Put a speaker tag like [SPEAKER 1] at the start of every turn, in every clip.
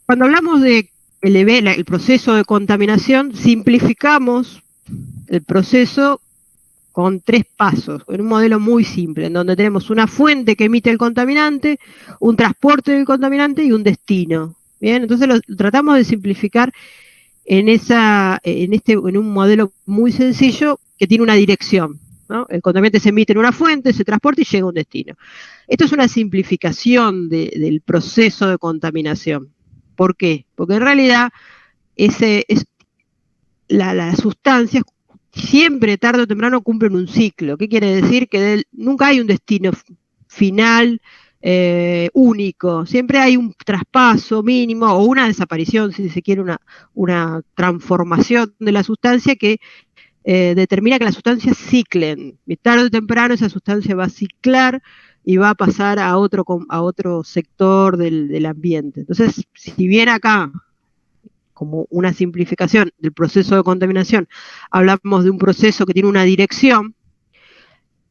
[SPEAKER 1] Cuando hablamos de el proceso de contaminación, simplificamos el proceso con 3 pasos, en un modelo muy simple, en donde tenemos una fuente que emite el contaminante, un transporte del contaminante y un destino. Bien, entonces lo tratamos de simplificar en un modelo muy sencillo que tiene una dirección, ¿no? El contaminante se emite en una fuente, se transporta y llega a un destino. Esto es una simplificación del proceso de contaminación. ¿Por qué? Porque en realidad las sustancias siempre, tarde o temprano, cumplen un ciclo. ¿Qué quiere decir? Que nunca hay un destino final único. Siempre hay un traspaso mínimo o una desaparición, si se quiere, una transformación de la sustancia que determina que las sustancias ciclen. Y tarde o temprano esa sustancia va a ciclar y va a pasar a otro sector del ambiente. Entonces, si bien acá, como una simplificación del proceso de contaminación, hablamos de un proceso que tiene una dirección,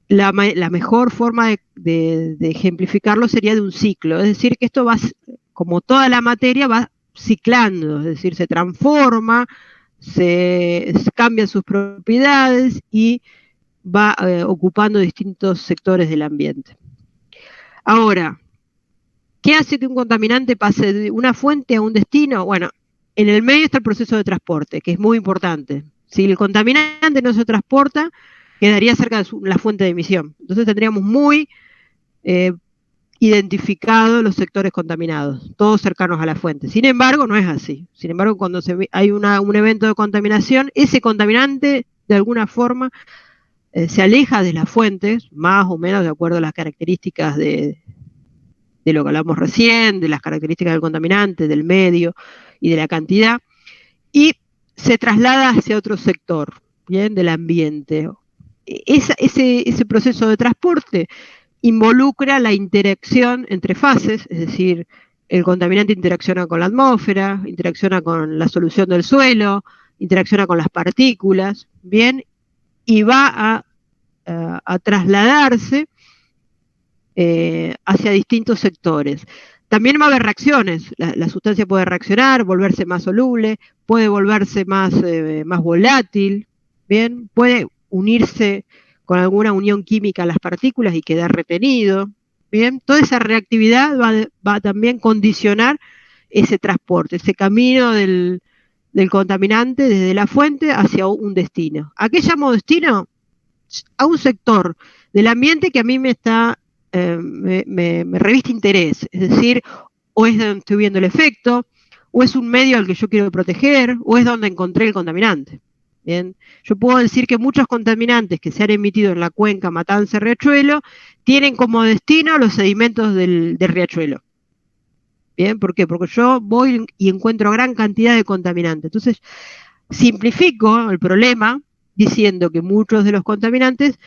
[SPEAKER 1] la mejor forma de ejemplificarlo sería de un ciclo, es decir, que esto va, como toda la materia, va ciclando, es decir, se transforma, se cambian sus propiedades y va ocupando distintos sectores del ambiente. Ahora, ¿qué hace que un contaminante pase de una fuente a un destino? Bueno, en el medio está el proceso de transporte, que es muy importante. Si el contaminante no se transporta, quedaría cerca de la fuente de emisión. Entonces tendríamos muy identificados los sectores contaminados, todos cercanos a la fuente. Sin embargo, no es así. Sin embargo, cuando hay un evento de contaminación, ese contaminante, de alguna forma, se aleja de las fuentes, más o menos de acuerdo a las características de lo que hablamos recién, de las características del contaminante, del medio y de la cantidad, y se traslada hacia otro sector, ¿bien? Del ambiente. Ese proceso de transporte involucra la interacción entre fases, es decir, el contaminante interacciona con la atmósfera, interacciona con la solución del suelo, interacciona con las partículas, ¿bien? Y va a trasladarse hacia distintos sectores. También va a haber reacciones, la sustancia puede reaccionar, volverse más soluble, puede volverse más volátil, ¿bien? Puede unirse con alguna unión química a las partículas y quedar retenido, ¿bien? Toda esa reactividad va a también condicionar ese transporte, ese camino del contaminante desde la fuente hacia un destino. ¿A qué llamo destino? A un sector del ambiente que a mí me reviste interés, es decir, o es donde estoy viendo el efecto, o es un medio al que yo quiero proteger, o es donde encontré el contaminante. Bien, yo puedo decir que muchos contaminantes que se han emitido en la cuenca Matanza-Riachuelo tienen como destino los sedimentos del riachuelo. Bien, ¿por qué? Porque yo voy y encuentro gran cantidad de contaminantes. Entonces, simplifico el problema diciendo que muchos de los contaminantes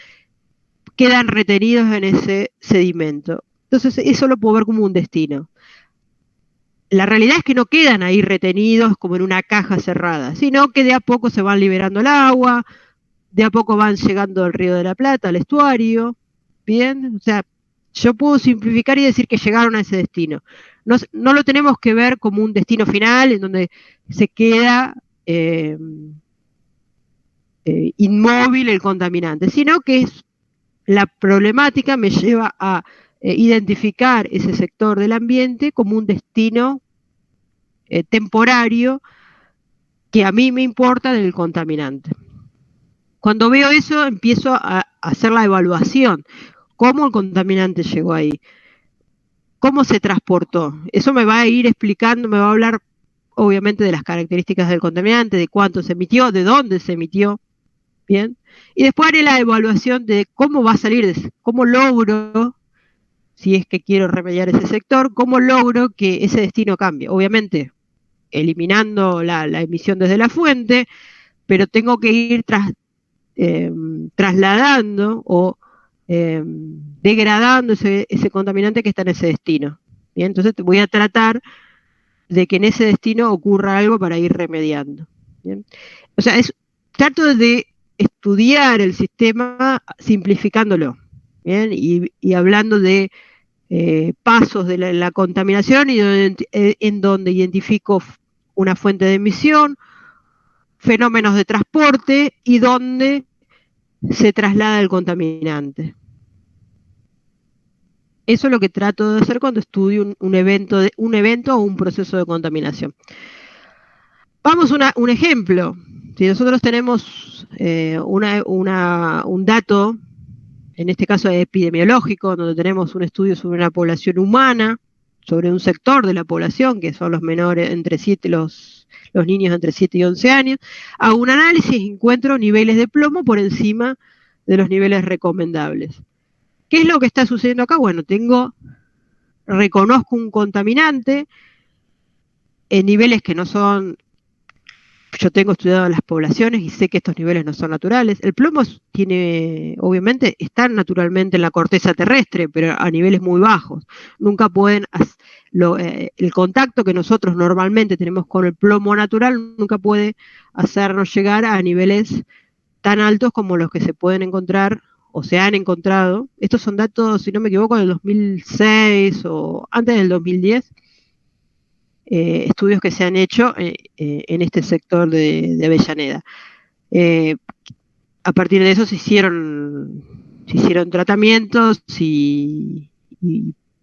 [SPEAKER 1] quedan retenidos en ese sedimento. Entonces, eso lo puedo ver como un destino. La realidad es que no quedan ahí retenidos como en una caja cerrada, sino que de a poco se van liberando el agua, de a poco van llegando al Río de la Plata, al estuario, ¿bien? O sea, yo puedo simplificar y decir que llegaron a ese destino. No lo tenemos que ver como un destino final en donde se queda inmóvil el contaminante, sino que la problemática me lleva a identificar ese sector del ambiente como un destino temporario que a mí me importa del contaminante. Cuando veo eso, empiezo a hacer la evaluación. ¿Cómo el contaminante llegó ahí? ¿Cómo se transportó? Eso me va a ir explicando, me va a hablar obviamente de las características del contaminante, de cuánto se emitió, de dónde se emitió, ¿bien? Y después haré la evaluación de cómo va a salir, cómo logro, si es que quiero remediar ese sector, cómo logro que ese destino cambie. Obviamente, eliminando la emisión desde la fuente, pero tengo que ir trasladando o degradando ese contaminante que está en ese destino. ¿Bien? Entonces voy a tratar de que en ese destino ocurra algo para ir remediando. ¿Bien? O sea, trato de estudiar el sistema simplificándolo, ¿bien? Y hablando de pasos de la contaminación y en donde identifico una fuente de emisión, fenómenos de transporte y dónde se traslada el contaminante. Eso es lo que trato de hacer cuando estudio un evento o un proceso de contaminación. Vamos a un ejemplo. Si nosotros tenemos un dato, en este caso epidemiológico, donde tenemos un estudio sobre una población humana, sobre un sector de la población, que son los menores entre 7, los niños entre 7 y 11 años, hago un análisis y encuentro niveles de plomo por encima de los niveles recomendables. ¿Qué es lo que está sucediendo acá? Bueno, reconozco un contaminante en niveles que no son. Yo tengo estudiado las poblaciones y sé que estos niveles no son naturales. El plomo obviamente, está naturalmente en la corteza terrestre, pero a niveles muy bajos. Nunca pueden, el contacto que nosotros normalmente tenemos con el plomo natural nunca puede hacernos llegar a niveles tan altos como los que se pueden encontrar o se han encontrado. Estos son datos, si no me equivoco, del 2006 o antes del 2010. Estudios que se han hecho en este sector de Avellaneda. A partir de eso se hicieron tratamientos y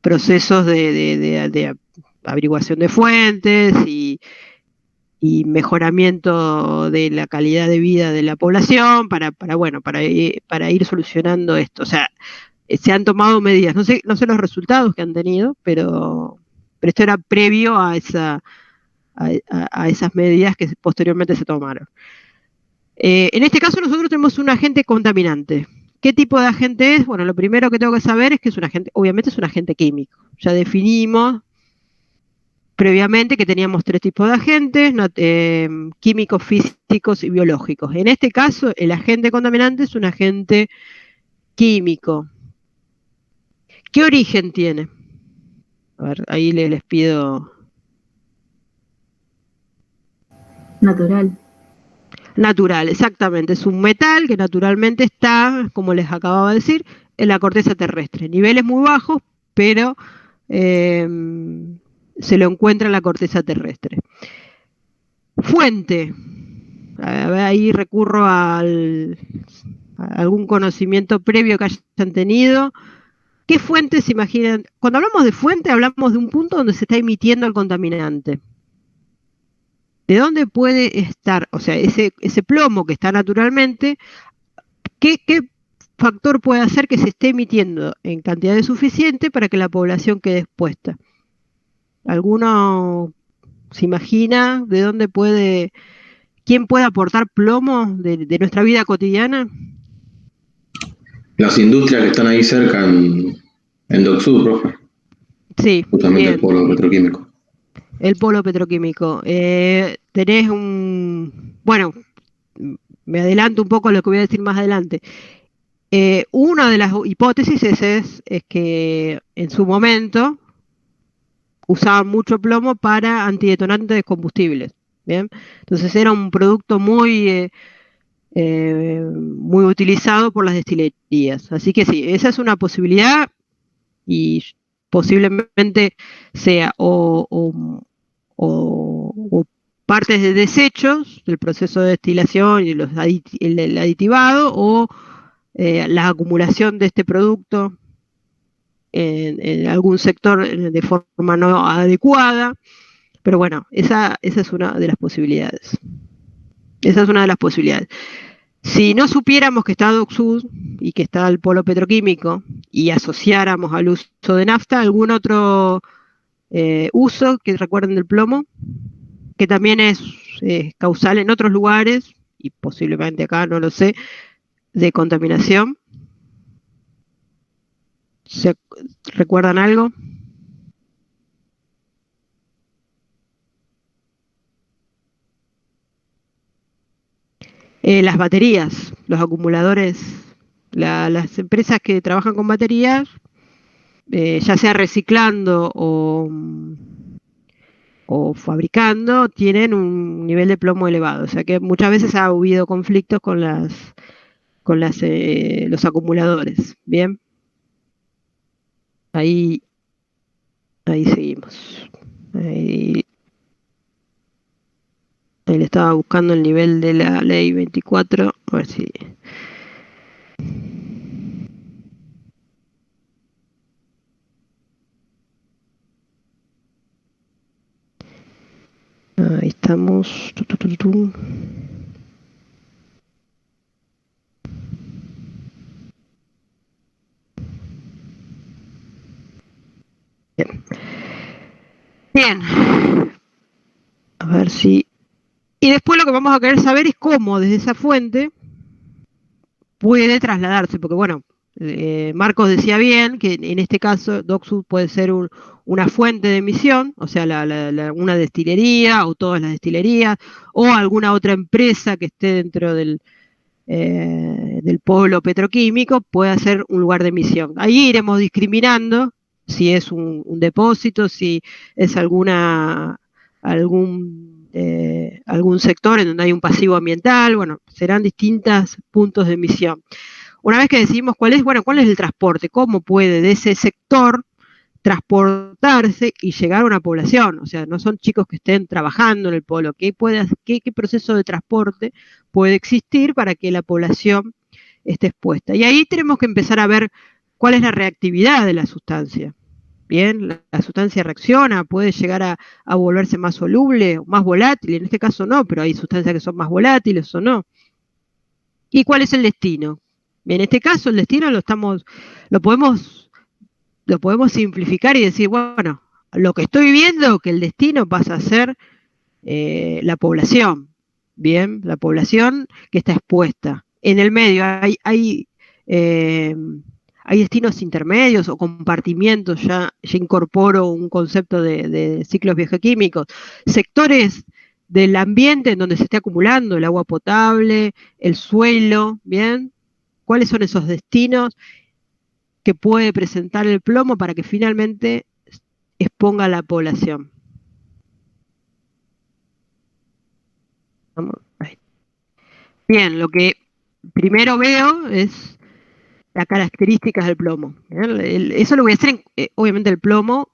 [SPEAKER 1] procesos de averiguación de fuentes y mejoramiento de la calidad de vida de la población para ir solucionando esto. O sea, se han tomado medidas, no sé los resultados que han tenido, pero esto era previo a esas medidas que posteriormente se tomaron. En este caso nosotros tenemos un agente contaminante. ¿Qué tipo de agente es? Bueno, lo primero que tengo que saber es que es un agente, obviamente es un agente químico. Ya definimos previamente que teníamos 3 tipos de agentes, químicos, físicos y biológicos. En este caso, el agente contaminante es un agente químico. ¿Qué origen tiene? A ver, ahí les pido. Natural, exactamente. Es un metal que naturalmente está, como les acababa de decir, en la corteza terrestre. Niveles muy bajos, pero se lo encuentra en la corteza terrestre. Fuente. Ahí recurro a algún conocimiento previo que hayan tenido. ¿Qué fuente se imaginan? Cuando hablamos de fuente, hablamos de un punto donde se está emitiendo el contaminante. ¿De dónde puede estar? O sea, ese plomo que está naturalmente, ¿qué factor puede hacer que se esté emitiendo en cantidades suficiente para que la población quede expuesta? ¿Alguno se imagina de dónde quién puede aportar plomo de nuestra vida cotidiana?
[SPEAKER 2] Las industrias que están ahí cerca en Dock Sud, profe.
[SPEAKER 1] Sí,
[SPEAKER 2] Justamente el
[SPEAKER 1] bien.
[SPEAKER 2] polo petroquímico.
[SPEAKER 1] El polo petroquímico. Tenés bueno, me adelanto un poco a lo que voy a decir más adelante. Una de las hipótesis es que en su momento usaban mucho plomo para antidetonantes de combustibles. ¿Bien? Entonces era un producto muy utilizado por las destilerías. Así que sí, esa es una posibilidad y posiblemente sea o partes de desechos del proceso de destilación y el aditivado o la acumulación de este producto en algún sector de forma no adecuada. Pero bueno, esa es una de las posibilidades. Esa es una de las posibilidades. Si no supiéramos que está Dock Sud y que está el polo petroquímico y asociáramos al uso de nafta algún otro uso que recuerden del plomo, que también es causal en otros lugares y posiblemente acá, no lo sé, de contaminación. ¿Se recuerdan algo? Las baterías, los acumuladores, las empresas que trabajan con baterías, ya sea reciclando o fabricando, tienen un nivel de plomo elevado. O sea que muchas veces ha habido conflictos con los acumuladores. Bien, ahí Ahí seguimos. Ahí le estaba buscando el nivel de la ley 24, a ver si... Ahí estamos. Bien. Bien. A ver si... Y después lo que vamos a querer saber es cómo desde esa fuente puede trasladarse, porque bueno, Marcos decía bien que en este caso DocSud puede ser una fuente de emisión, o sea, una destilería o todas las destilerías, o alguna otra empresa que esté dentro del polo petroquímico puede ser un lugar de emisión. Ahí iremos discriminando si es un depósito, si es algún sector en donde hay un pasivo ambiental, bueno, serán distintos puntos de emisión. Una vez que decidimos cuál es el transporte, cómo puede de ese sector transportarse y llegar a una población, o sea, no son chicos que estén trabajando en el polo, qué proceso de transporte puede existir para que la población esté expuesta. Y ahí tenemos que empezar a ver cuál es la reactividad de la sustancia. Bien, la sustancia reacciona, puede llegar a volverse más soluble, más volátil, en este caso no, pero hay sustancias que son más volátiles o no. ¿Y cuál es el destino? En este caso el destino lo podemos simplificar y decir, bueno, lo que estoy viendo que el destino pasa a ser la población, bien, la población que está expuesta. En el medio hay destinos intermedios o compartimientos, ya incorporo un concepto de ciclos biogeoquímicos, sectores del ambiente en donde se esté acumulando el agua potable, el suelo, bien, cuáles son esos destinos que puede presentar el plomo para que finalmente exponga a la población. Bien, lo que primero veo es las características del plomo. Eso lo voy a hacer, obviamente el plomo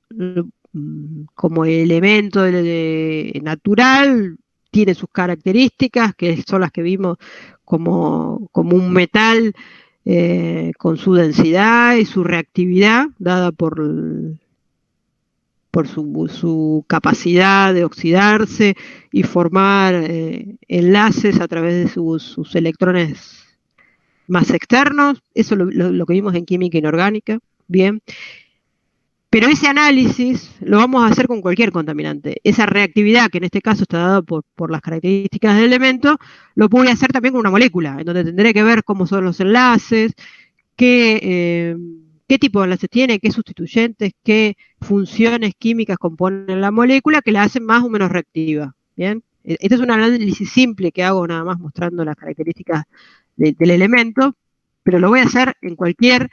[SPEAKER 1] como elemento natural tiene sus características, que son las que vimos como un metal con su densidad y su reactividad dada por su capacidad de oxidarse y formar enlaces a través de sus electrones más externos. Eso lo que vimos en química inorgánica, bien. Pero ese análisis lo vamos a hacer con cualquier contaminante. Esa reactividad, que en este caso está dada por las características del elemento, lo voy a hacer también con una molécula, en donde tendré que ver cómo son los enlaces, qué tipo de enlaces tiene, qué sustituyentes, qué funciones químicas componen la molécula que la hacen más o menos reactiva. ¿Bien? Este es un análisis simple que hago nada más mostrando las características del elemento, pero lo voy a hacer en cualquier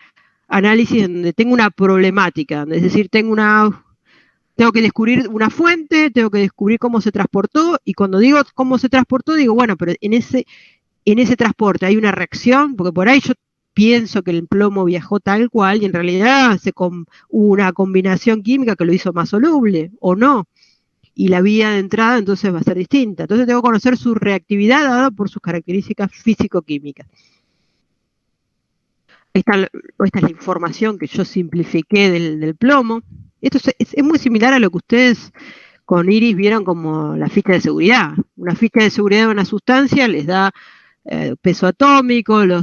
[SPEAKER 1] análisis donde tengo una problemática, es decir, tengo que descubrir una fuente, tengo que descubrir cómo se transportó, y cuando digo cómo se transportó, digo, bueno, pero en ese transporte hay una reacción, porque por ahí yo pienso que el plomo viajó tal cual y en realidad hubo una combinación química que lo hizo más soluble, o no, y la vía de entrada entonces va a ser distinta. Entonces tengo que conocer su reactividad dada por sus características físico-químicas. Esta es la información que yo simplifiqué del plomo. Esto es muy similar a lo que ustedes con Iris vieron como la ficha de seguridad. Una ficha de seguridad de una sustancia les da peso atómico, la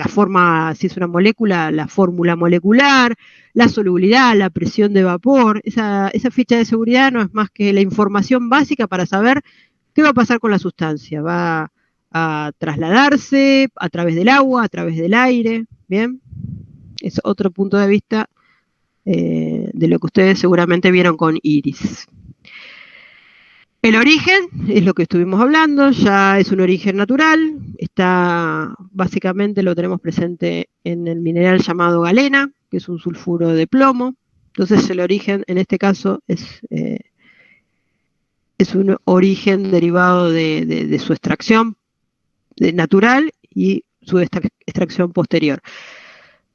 [SPEAKER 1] forma, si es una molécula, la fórmula molecular, la solubilidad, la presión de vapor. Esa ficha de seguridad no es más que la información básica para saber qué va a pasar con la sustancia. Va a trasladarse a través del agua, a través del aire, ¿bien? Es otro punto de vista de lo que ustedes seguramente vieron con Iris. El origen es lo que estuvimos hablando, ya es un origen natural, básicamente lo tenemos presente en el mineral llamado galena, que es un sulfuro de plomo. Entonces el origen en este caso es un origen derivado de su extracción natural y su extracción posterior.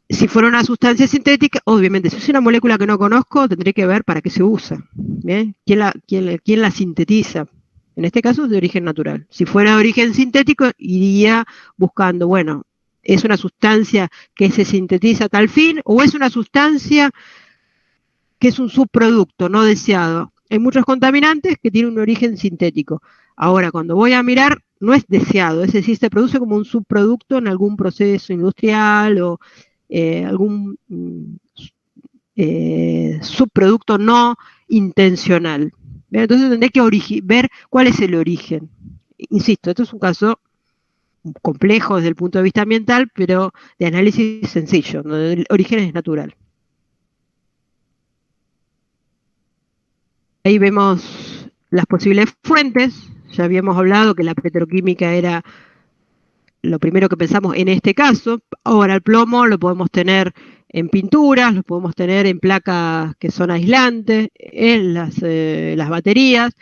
[SPEAKER 1] Si fuera una sustancia sintética, obviamente, si es una molécula que no conozco, tendré que ver para qué se usa. ¿Bien? ¿Quién la sintetiza? En este caso es de origen natural. Si fuera de origen sintético, iría buscando, bueno, ¿es una sustancia que se sintetiza a tal fin o es una sustancia que es un subproducto no deseado? Hay muchos contaminantes que tienen un origen sintético. Ahora, cuando voy a mirar, no es deseado, es decir, se produce como un subproducto en algún proceso industrial o algún subproducto no intencional. Entonces tendré que ver cuál es el origen. Insisto, esto es un caso complejo desde el punto de vista ambiental, pero de análisis sencillo, donde el origen es natural. Ahí vemos las posibles fuentes. Ya habíamos hablado que la petroquímica era lo primero que pensamos en este caso. Ahora el plomo lo podemos tener en pinturas, lo podemos tener en placas que son aislantes, en las baterías,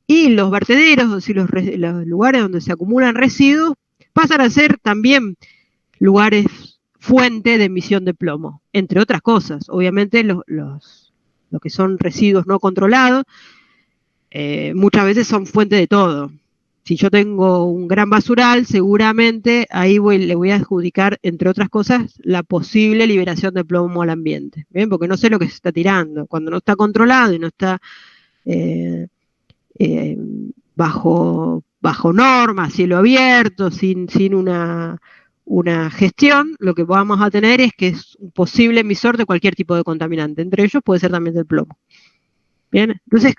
[SPEAKER 1] y los vertederos, es decir, los lugares donde se acumulan residuos, pasan a ser también lugares fuente de emisión de plomo, entre otras cosas. Obviamente lo que son residuos no controlados, muchas veces son fuente de todo. Si yo tengo un gran basural, seguramente ahí le voy a adjudicar, entre otras cosas, la posible liberación de plomo al ambiente. ¿Bien? Porque no sé lo que se está tirando. Cuando no está controlado y no está eh, eh, bajo normas, cielo abierto, sin una gestión, lo que vamos a tener es que es un posible emisor de cualquier tipo de contaminante. Entre ellos puede ser también del plomo. Bien, entonces,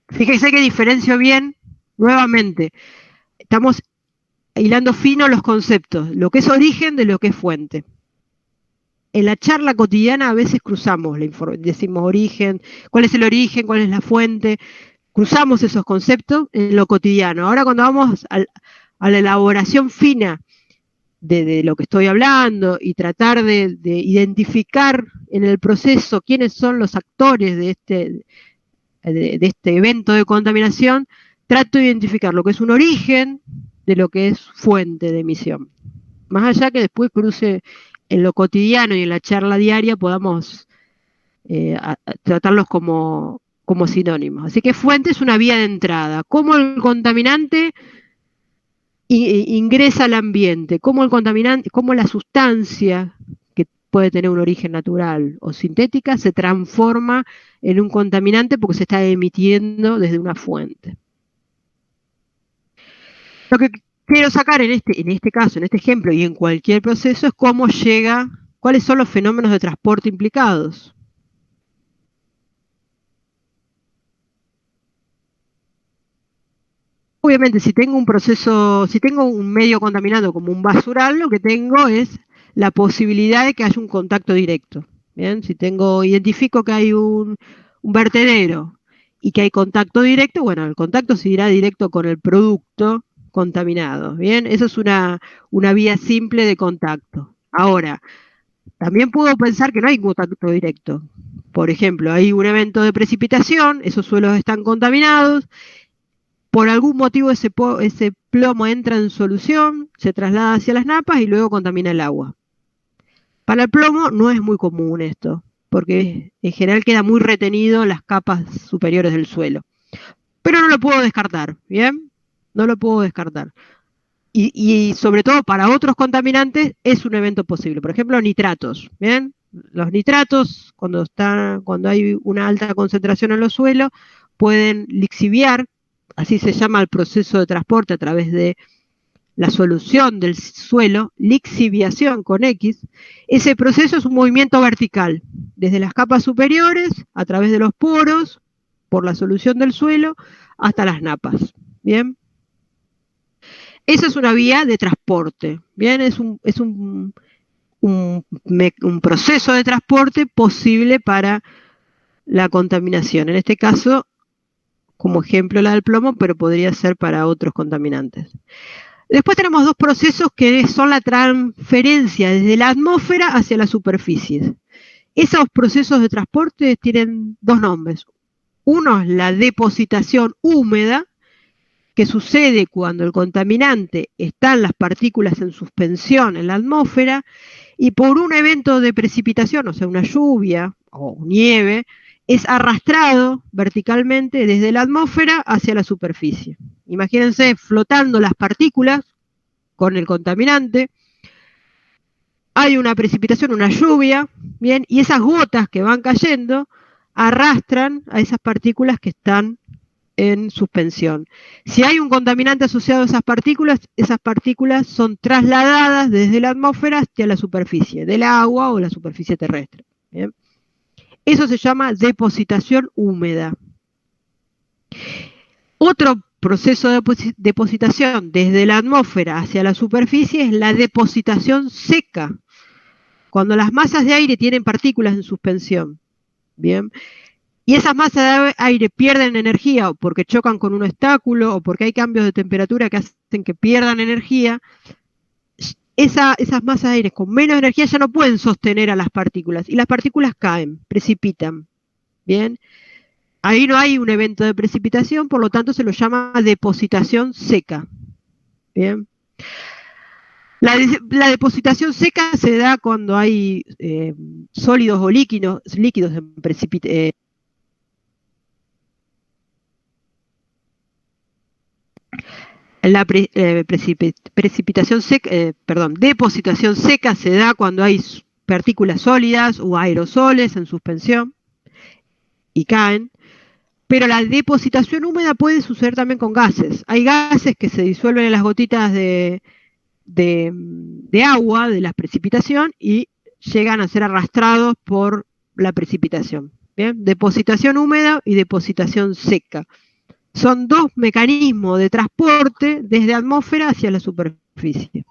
[SPEAKER 1] fíjese que diferencio bien, nuevamente, estamos hilando fino los conceptos, lo que es origen de lo que es fuente. En la charla cotidiana a veces cruzamos, decimos origen, cuál es el origen, cuál es la fuente, cruzamos esos conceptos en lo cotidiano. Ahora cuando vamos a la elaboración fina de lo que estoy hablando y tratar de identificar en el proceso quiénes son los actores de este evento de contaminación, trato de identificar lo que es un origen de lo que es fuente de emisión. Más allá que después cruce en lo cotidiano y en la charla diaria podamos tratarlos como sinónimos. Así que fuente es una vía de entrada. ¿Cómo el contaminante ingresa al ambiente? ¿Cómo el contaminante, cómo la sustancia que puede tener un origen natural o sintética se transforma en un contaminante porque se está emitiendo desde una fuente? Lo que quiero sacar en este caso, en este ejemplo y en cualquier proceso es cómo llega, cuáles son los fenómenos de transporte implicados. Obviamente, si tengo un medio contaminado como un basural, lo que tengo es la posibilidad de que haya un contacto directo. Bien, si identifico que hay un vertedero y que hay contacto directo, bueno, el contacto se irá directo con el producto contaminado. Bien, eso es una vía simple de contacto. Ahora, también puedo pensar que no hay contacto directo. Por ejemplo, hay un evento de precipitación, esos suelos están contaminados, por algún motivo ese plomo entra en solución, se traslada hacia las napas y luego contamina el agua. Para el plomo no es muy común esto, porque en general queda muy retenido en las capas superiores del suelo. Pero no lo puedo descartar, ¿bien? No lo puedo descartar. Y sobre todo para otros contaminantes es un evento posible. Por ejemplo, nitratos, ¿bien? Los nitratos, cuando hay una alta concentración en los suelos, pueden lixiviar, así se llama el proceso de transporte a través de la solución del suelo, lixiviación con X. Ese proceso es un movimiento vertical, desde las capas superiores, a través de los poros, por la solución del suelo, hasta las napas, ¿bien? Esa es una vía de transporte, ¿bien? Es un proceso de transporte posible para la contaminación. En este caso, como ejemplo la del plomo, pero podría ser para otros contaminantes. Después tenemos dos procesos que son la transferencia desde la atmósfera hacia las superficies. Esos procesos de transporte tienen dos nombres. Uno es la depositación húmeda, que sucede cuando el contaminante está en las partículas en suspensión en la atmósfera. y por un evento de precipitación, o sea, una lluvia o nieve, es arrastrado verticalmente desde la atmósfera hacia la superficie. Imagínense flotando las partículas con el contaminante, hay una precipitación, una lluvia, bien, y esas gotas que van cayendo arrastran a esas partículas que están en suspensión. Si hay un contaminante asociado a esas partículas son trasladadas desde la atmósfera hacia la superficie del agua o la superficie terrestre. ¿Bien? Eso se llama depositación húmeda. Otro proceso de depositación desde la atmósfera hacia la superficie es la depositación seca, cuando las masas de aire tienen partículas en suspensión. Bien. Y esas masas de aire pierden energía o porque chocan con un obstáculo o porque hay cambios de temperatura que hacen que pierdan energía, esas masas de aire con menos energía ya no pueden sostener a las partículas y las partículas caen, precipitan. Bien, ahí no hay un evento de precipitación, por lo tanto se lo llama depositación seca. Bien. La depositación seca se da cuando hay sólidos o líquidos en precipitación. La precipitación seca, depositación seca se da cuando hay partículas sólidas o aerosoles en suspensión y caen, pero la depositación húmeda puede suceder también con gases. Hay gases que se disuelven en las gotitas de agua de la precipitación y llegan a ser arrastrados por la precipitación. ¿Bien? Depositación húmeda y depositación seca. Son dos mecanismos de transporte desde la atmósfera hacia la superficie.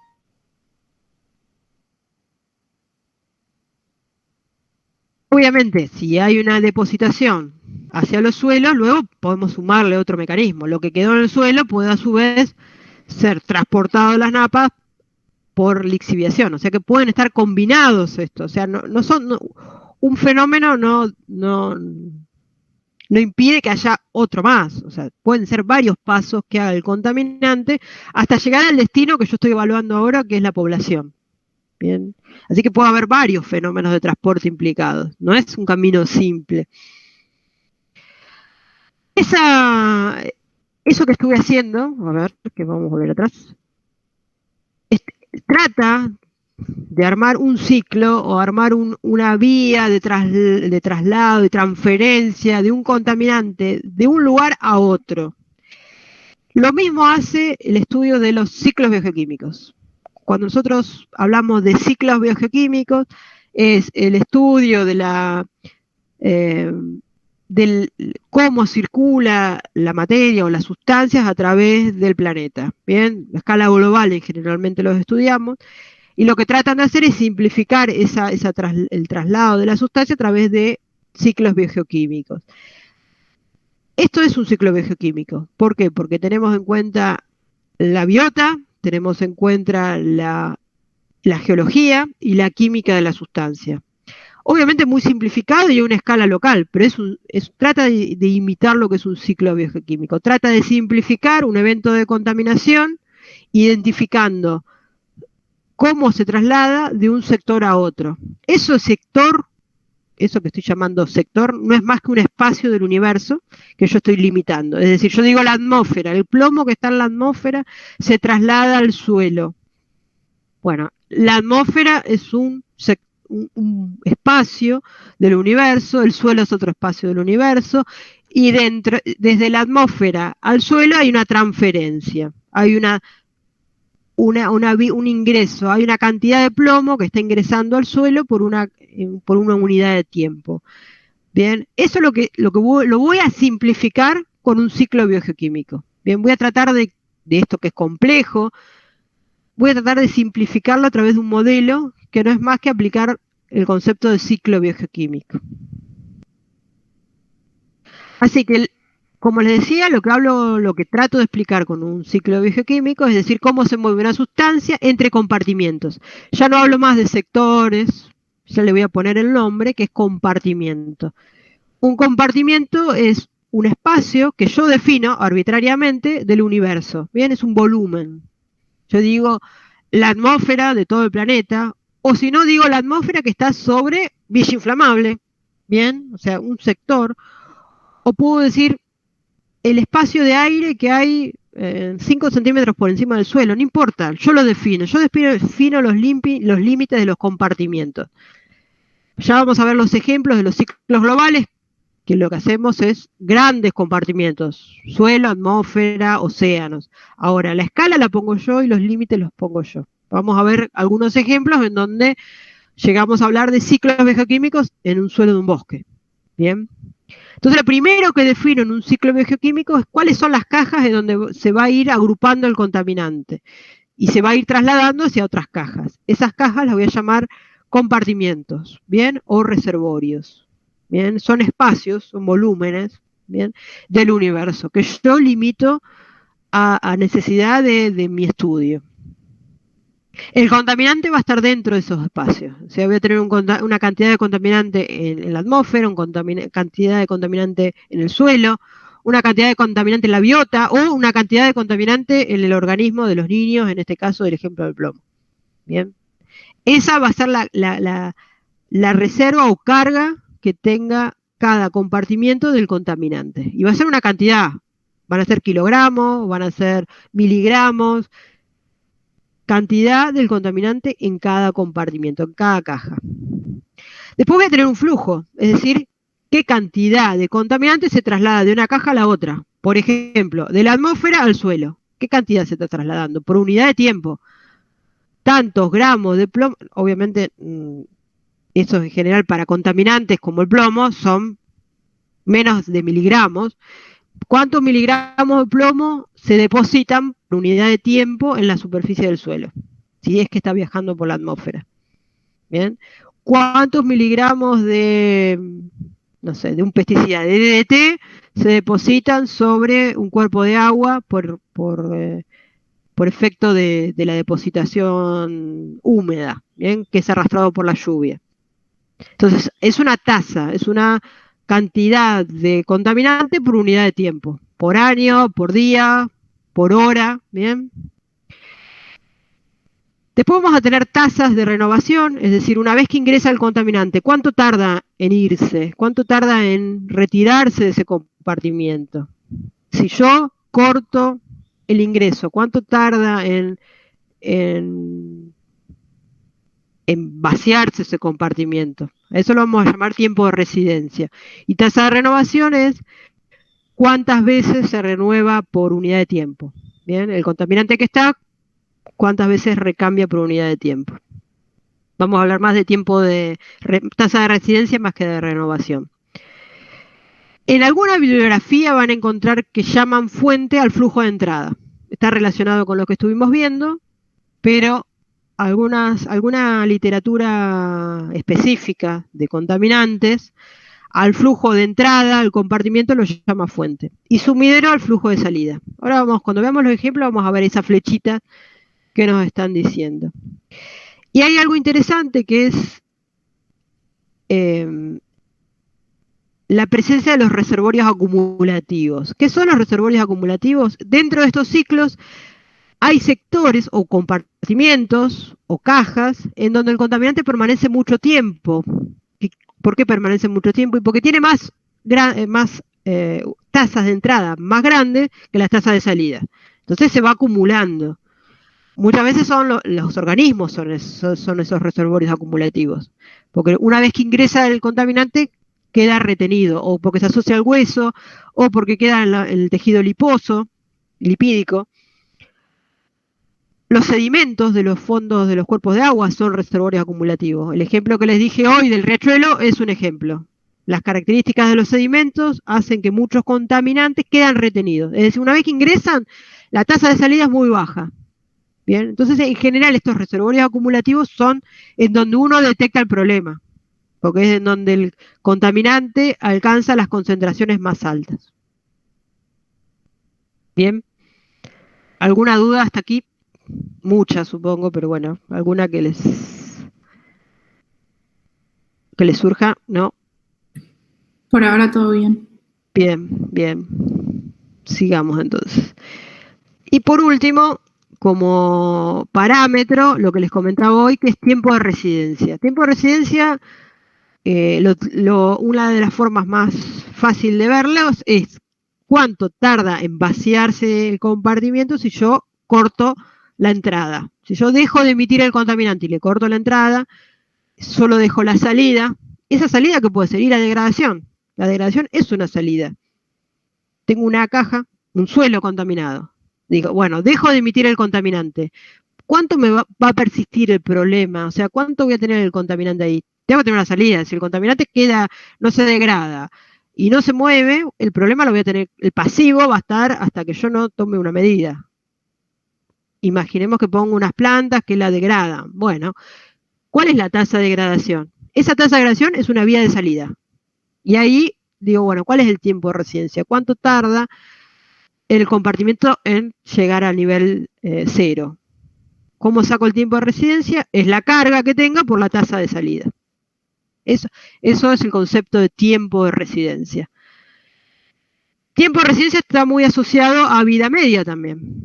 [SPEAKER 1] Obviamente, si hay una depositación hacia los suelos, luego podemos sumarle otro mecanismo. Lo que quedó en el suelo puede a su vez ser transportado a las napas por lixiviación, o sea que pueden estar combinados estos, o sea, no son un fenómeno no impide que haya otro más, o sea, pueden ser varios pasos que haga el contaminante hasta llegar al destino que yo estoy evaluando ahora, que es la población. Bien, así que puede haber varios fenómenos de transporte implicados, no es un camino simple. Eso que estuve haciendo, a ver, que vamos a volver atrás, trata de armar un ciclo o armar una vía de traslado, de transferencia de un contaminante de un lugar a otro. Lo mismo hace el estudio de los ciclos biogeoquímicos. Cuando nosotros hablamos de ciclos biogeoquímicos, es el estudio de del cómo circula la materia o las sustancias a través del planeta. Bien, a escala global generalmente los estudiamos. Y lo que tratan de hacer es simplificar el traslado de la sustancia a través de ciclos biogeoquímicos. Esto es un ciclo biogeoquímico. ¿Por qué? Porque tenemos en cuenta la biota, tenemos en cuenta la geología y la química de la sustancia. Obviamente muy simplificado y a una escala local, pero trata de imitar lo que es un ciclo biogeoquímico. Trata de simplificar un evento de contaminación identificando cómo se traslada de un sector a otro. Eso que estoy llamando sector, no es más que un espacio del universo que yo estoy limitando. Es decir, yo digo la atmósfera, el plomo que está en la atmósfera se traslada al suelo. Bueno, la atmósfera es un espacio del universo, el suelo es otro espacio del universo, y desde la atmósfera al suelo hay una transferencia, hay un ingreso, hay una cantidad de plomo que está ingresando al suelo por una unidad de tiempo. Bien, eso es lo voy a simplificar con un ciclo biogeoquímico. Bien, voy a tratar de esto que es complejo, voy a tratar de simplificarlo a través de un modelo que no es más que aplicar el concepto de ciclo biogeoquímico. Así que, como les decía, lo que trato de explicar con un ciclo biogeoquímico es decir, cómo se mueve una sustancia entre compartimientos. Ya no hablo más de sectores, ya le voy a poner el nombre, que es compartimiento. Un compartimiento es un espacio que yo defino arbitrariamente del universo. Bien, es un volumen. Yo digo, la atmósfera de todo el planeta, o si no digo la atmósfera que está sobre Villa Inflamable, bien, o sea, un sector, o puedo decir el espacio de aire que hay 5 centímetros por encima del suelo, no importa, yo lo defino, defino los límites de los compartimientos. Ya vamos a ver los ejemplos de los ciclos globales, que lo que hacemos es grandes compartimientos, suelo, atmósfera, océanos. Ahora, la escala la pongo yo y los límites los pongo yo. Vamos a ver algunos ejemplos en donde llegamos a hablar de ciclos biogeoquímicos en un suelo de un bosque. Bien. Entonces, lo primero que defino en un ciclo biogeoquímico es cuáles son las cajas de donde se va a ir agrupando el contaminante y se va a ir trasladando hacia otras cajas. Esas cajas las voy a llamar compartimientos, ¿bien? O reservorios, ¿bien? Son espacios, son volúmenes, ¿bien? Del universo, que yo limito a necesidad de mi estudio. El contaminante va a estar dentro de esos espacios. O sea, voy a tener una cantidad de contaminante en la atmósfera, una cantidad de contaminante en el suelo, una cantidad de contaminante en la biota o una cantidad de contaminante en el organismo de los niños, en este caso del ejemplo del plomo. Bien. Esa va a ser la reserva o carga que tenga cada compartimiento del contaminante. Y va a ser una cantidad. Van a ser kilogramos, van a ser miligramos, cantidad del contaminante en cada compartimiento, en cada caja. Después voy a tener un flujo, es decir, qué cantidad de contaminante se traslada de una caja a la otra. Por ejemplo, de la atmósfera al suelo. ¿Qué cantidad se está trasladando? Por unidad de tiempo. Tantos gramos de plomo, obviamente, eso en general para contaminantes como el plomo son menos de miligramos. ¿Cuántos miligramos de plomo se depositan por unidad de tiempo en la superficie del suelo? Si es que está viajando por la atmósfera. ¿Bien? ¿Cuántos miligramos de, no sé, de un pesticida de DDT se depositan sobre un cuerpo de agua por efecto de la depositación húmeda, ¿bien? Que es arrastrado por la lluvia? Entonces, es una tasa, es una cantidad de contaminante por unidad de tiempo, por año, por día, por hora, ¿bien? Después vamos a tener tasas de renovación, es decir, una vez que ingresa el contaminante, ¿cuánto tarda en irse? ¿Cuánto tarda en retirarse de ese compartimiento? Si yo corto el ingreso, ¿cuánto tarda en vaciarse ese compartimiento? Eso lo vamos a llamar tiempo de residencia. Y tasa de renovación es cuántas veces se renueva por unidad de tiempo. Bien, el contaminante que está, cuántas veces recambia por unidad de tiempo. Vamos a hablar más de tiempo de tasa de residencia más que de renovación. En alguna bibliografía van a encontrar que llaman fuente al flujo de entrada. Está relacionado con lo que estuvimos viendo, pero alguna literatura específica de contaminantes al flujo de entrada, al compartimiento, lo llama fuente. Y sumidero al flujo de salida. Ahora cuando veamos los ejemplos, vamos a ver esa flechita que nos están diciendo. Y hay algo interesante que es la presencia de los reservorios acumulativos. ¿Qué son los reservorios acumulativos? Dentro de estos ciclos hay sectores o compartimientos o cajas en donde el contaminante permanece mucho tiempo. ¿Por qué permanece mucho tiempo? Y porque tiene más tasas de entrada más grandes que las tasas de salida. Entonces se va acumulando. Muchas veces son los organismos son esos reservorios acumulativos. Porque una vez que ingresa el contaminante, queda retenido, o porque se asocia al hueso, o porque queda en el tejido lipídico. Los sedimentos de los fondos de los cuerpos de agua son reservorios acumulativos. El ejemplo que les dije hoy del riachuelo es un ejemplo. Las características de los sedimentos hacen que muchos contaminantes quedan retenidos. Es decir, una vez que ingresan, la tasa de salida es muy baja. Bien, entonces en general estos reservorios acumulativos son en donde uno detecta el problema, porque es en donde el contaminante alcanza las concentraciones más altas. Bien, ¿alguna duda hasta aquí? Muchas, supongo, pero bueno, alguna que les surja, ¿no?
[SPEAKER 3] Por ahora todo bien.
[SPEAKER 1] Bien, bien. Sigamos entonces. Y por último, como parámetro lo que les comentaba hoy, que es tiempo de residencia. Tiempo de residencia, una de las formas más fácil de verlos es cuánto tarda en vaciarse el compartimiento si yo corto la entrada. Si yo dejo de emitir el contaminante y le corto la entrada, solo dejo la salida. Esa salida que puede ser ir a degradación. La degradación es una salida. Tengo una caja, un suelo contaminado. Digo, bueno, dejo de emitir el contaminante. ¿Cuánto me va a persistir el problema? O sea, ¿cuánto voy a tener el contaminante ahí? Tengo que tener una salida. Si el contaminante queda, no se degrada y no se mueve, el problema lo voy a tener, el pasivo va a estar hasta que yo no tome una medida. Imaginemos que pongo unas plantas que la degradan. Bueno, ¿cuál es la tasa de degradación? Esa tasa de degradación es una vía de salida. Y ahí digo, bueno, ¿cuál es el tiempo de residencia? ¿Cuánto tarda el compartimiento en llegar al nivel 0? ¿Cómo saco el tiempo de residencia? Es la carga que tenga por la tasa de salida. Eso es el concepto de tiempo de residencia. Tiempo de residencia está muy asociado a vida media también.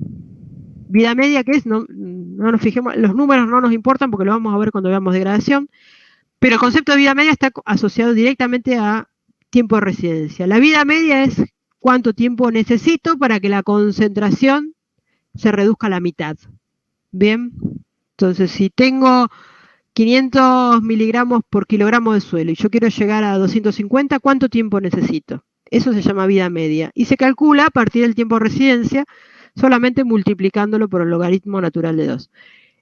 [SPEAKER 1] Vida media, ¿qué es? No nos fijemos, los números no nos importan porque lo vamos a ver cuando veamos degradación, pero el concepto de vida media está asociado directamente a tiempo de residencia. La vida media es cuánto tiempo necesito para que la concentración se reduzca a la mitad. Bien, entonces si tengo 500 miligramos por kilogramo de suelo y yo quiero llegar a 250, ¿cuánto tiempo necesito? Eso se llama vida media y se calcula a partir del tiempo de residencia solamente multiplicándolo por el logaritmo natural de 2.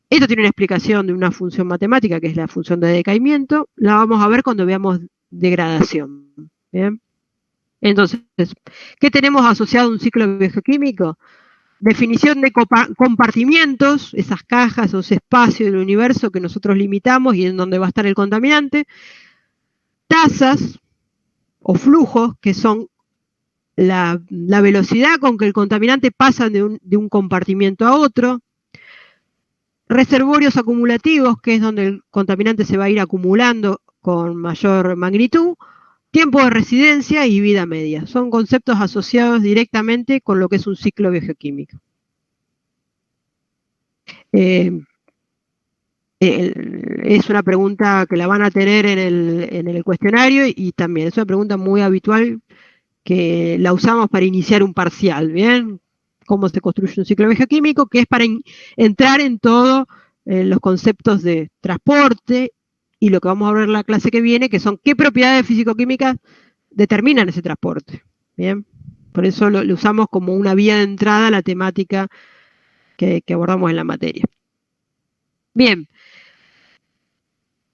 [SPEAKER 1] Esto tiene una explicación de una función matemática que es la función de decaimiento. La vamos a ver cuando veamos degradación. ¿Bien? Entonces, ¿qué tenemos asociado a un ciclo biogeoquímico? Definición de compartimientos, esas cajas, esos espacios del universo que nosotros limitamos y en donde va a estar el contaminante. Tasas o flujos, que son la velocidad con que el contaminante pasa de un compartimiento a otro. Reservorios acumulativos, que es donde el contaminante se va a ir acumulando con mayor magnitud. Tiempo de residencia y vida media. Son conceptos asociados directamente con lo que es un ciclo biogeoquímico. Es una pregunta que la van a tener en el cuestionario y también es una pregunta muy habitual que la usamos para iniciar un parcial, ¿bien? Cómo se construye un ciclo biogeoquímico, que es para entrar en todos los conceptos de transporte y lo que vamos a ver en la clase que viene, que son qué propiedades físico-químicas determinan ese transporte. Bien, por eso lo usamos como una vía de entrada a la temática que abordamos en la materia. Bien,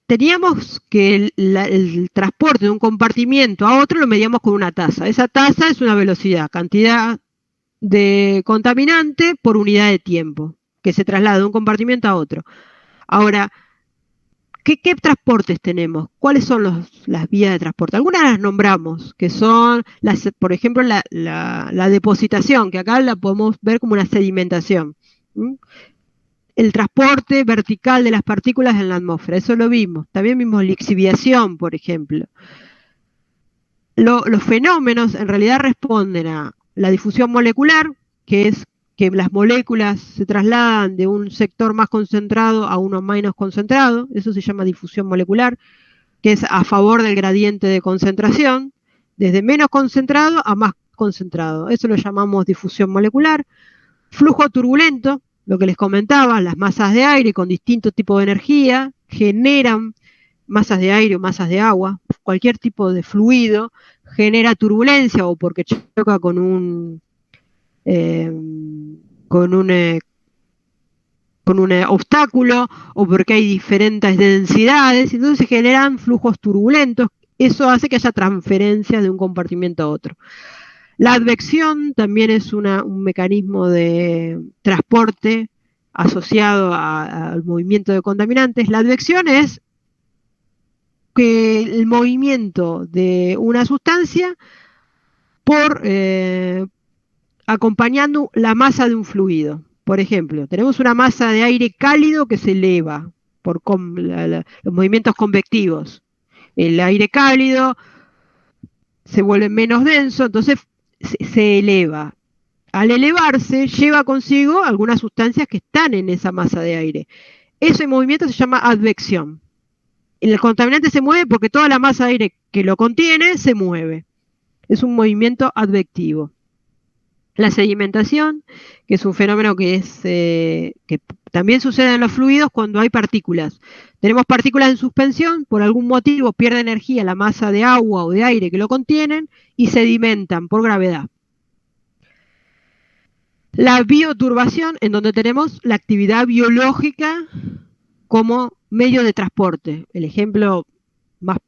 [SPEAKER 1] teníamos que el transporte de un compartimiento a otro lo medíamos con una tasa. Esa tasa es una velocidad, cantidad de contaminante por unidad de tiempo, que se traslada de un compartimiento a otro. Ahora, ¿qué transportes tenemos? ¿Cuáles son las vías de transporte? Algunas las nombramos, que son, por ejemplo, la depositación, que acá la podemos ver como una sedimentación. El transporte vertical de las partículas en la atmósfera, eso lo vimos. También vimos lixiviación, por ejemplo. Los fenómenos en realidad responden a la difusión molecular, que es que las moléculas se trasladan de un sector más concentrado a uno menos concentrado, eso se llama difusión molecular, que es a favor del gradiente de concentración, desde menos concentrado a más concentrado, eso lo llamamos difusión molecular. Flujo turbulento, lo que les comentaba, las masas de aire con distintos tipos de energía generan masas de aire o masas de agua, cualquier tipo de fluido genera turbulencia o porque choca con un obstáculo o porque hay diferentes densidades, entonces se generan flujos turbulentos. Eso hace que haya transferencia de un compartimento a otro. La advección también es un mecanismo de transporte asociado al movimiento de contaminantes. La advección es que el movimiento de una sustancia por acompañando la masa de un fluido. Por ejemplo, tenemos una masa de aire cálido que se eleva por los movimientos convectivos. El aire cálido se vuelve menos denso, entonces se eleva. al elevarse lleva consigo algunas sustancias que están en esa masa de aire. Ese movimiento se llama advección. El contaminante se mueve porque toda la masa de aire que lo contiene se mueve. Es un movimiento advectivo. La sedimentación, que es un fenómeno que también sucede en los fluidos cuando hay partículas. Tenemos partículas en suspensión, por algún motivo pierde energía la masa de agua o de aire que lo contienen y sedimentan por gravedad. La bioturbación, en donde tenemos la actividad biológica como medio de transporte. El ejemplo más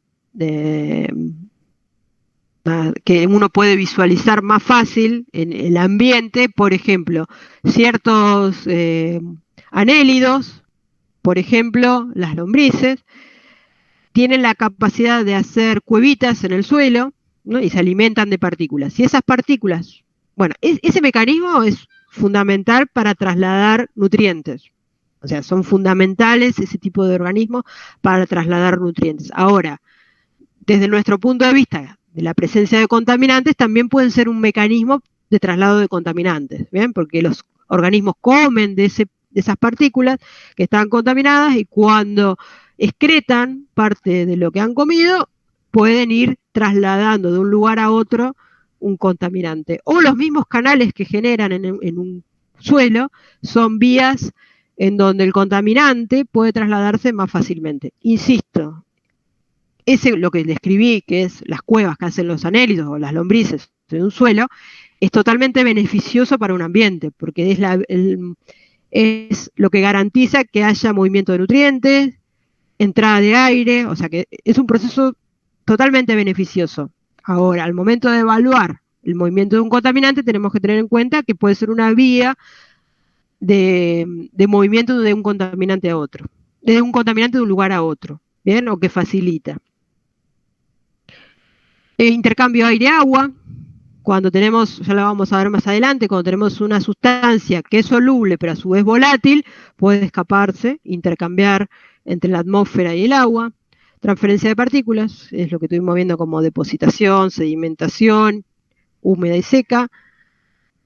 [SPEAKER 1] que uno puede visualizar más fácil en el ambiente, por ejemplo, ciertos anélidos, por ejemplo, las lombrices, tienen la capacidad de hacer cuevitas en el suelo, ¿no? Y se alimentan de partículas. Y esas partículas, bueno, ese mecanismo es fundamental para trasladar nutrientes. O sea, son fundamentales ese tipo de organismos para trasladar nutrientes. Ahora, desde nuestro punto de vista de la presencia de contaminantes, también pueden ser un mecanismo de traslado de contaminantes, ¿bien? Porque los organismos comen de esas partículas que están contaminadas y cuando excretan parte de lo que han comido, pueden ir trasladando de un lugar a otro un contaminante. O los mismos canales que generan en un suelo son vías en donde el contaminante puede trasladarse más fácilmente. Insisto, lo que describí, que es las cuevas que hacen los anélidos o las lombrices en un suelo, es totalmente beneficioso para un ambiente, porque es lo que garantiza que haya movimiento de nutrientes, entrada de aire, o sea que es un proceso totalmente beneficioso. Ahora, al momento de evaluar el movimiento de un contaminante, tenemos que tener en cuenta que puede ser una vía de movimiento de un contaminante a otro, de un contaminante de un lugar a otro, ¿bien? O que facilita. Intercambio aire-agua, cuando tenemos, ya lo vamos a ver más adelante, cuando tenemos una sustancia que es soluble pero a su vez volátil, puede escaparse, intercambiar entre la atmósfera y el agua. Transferencia de partículas, es lo que estuvimos viendo como depositación, sedimentación, húmeda y seca.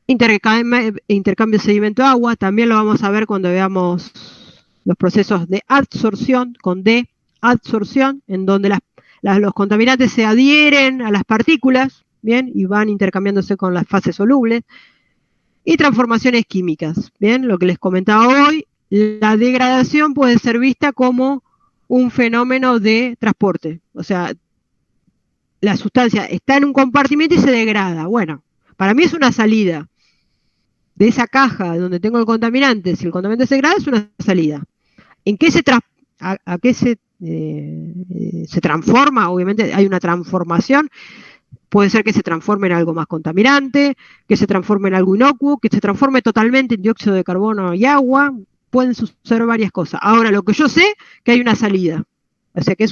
[SPEAKER 1] Intercambio sedimento-agua, también lo vamos a ver cuando veamos los procesos de adsorción, con D, adsorción, en donde los contaminantes se adhieren a las partículas, ¿bien? Y van intercambiándose con las fases solubles. Y transformaciones químicas, ¿bien? Lo que les comentaba hoy, la degradación puede ser vista como un fenómeno de transporte. O sea, la sustancia está en un compartimento y se degrada. Bueno, para mí es una salida de esa caja donde tengo el contaminante. Si el contaminante se degrada, es una salida. ¿En qué a qué se transforma? Obviamente hay una transformación. Puede ser que se transforme en algo más contaminante, que se transforme en algo inocuo, que se transforme totalmente en dióxido de carbono y agua. Pueden suceder varias cosas. Ahora, lo que yo sé, que hay una salida. O sea, que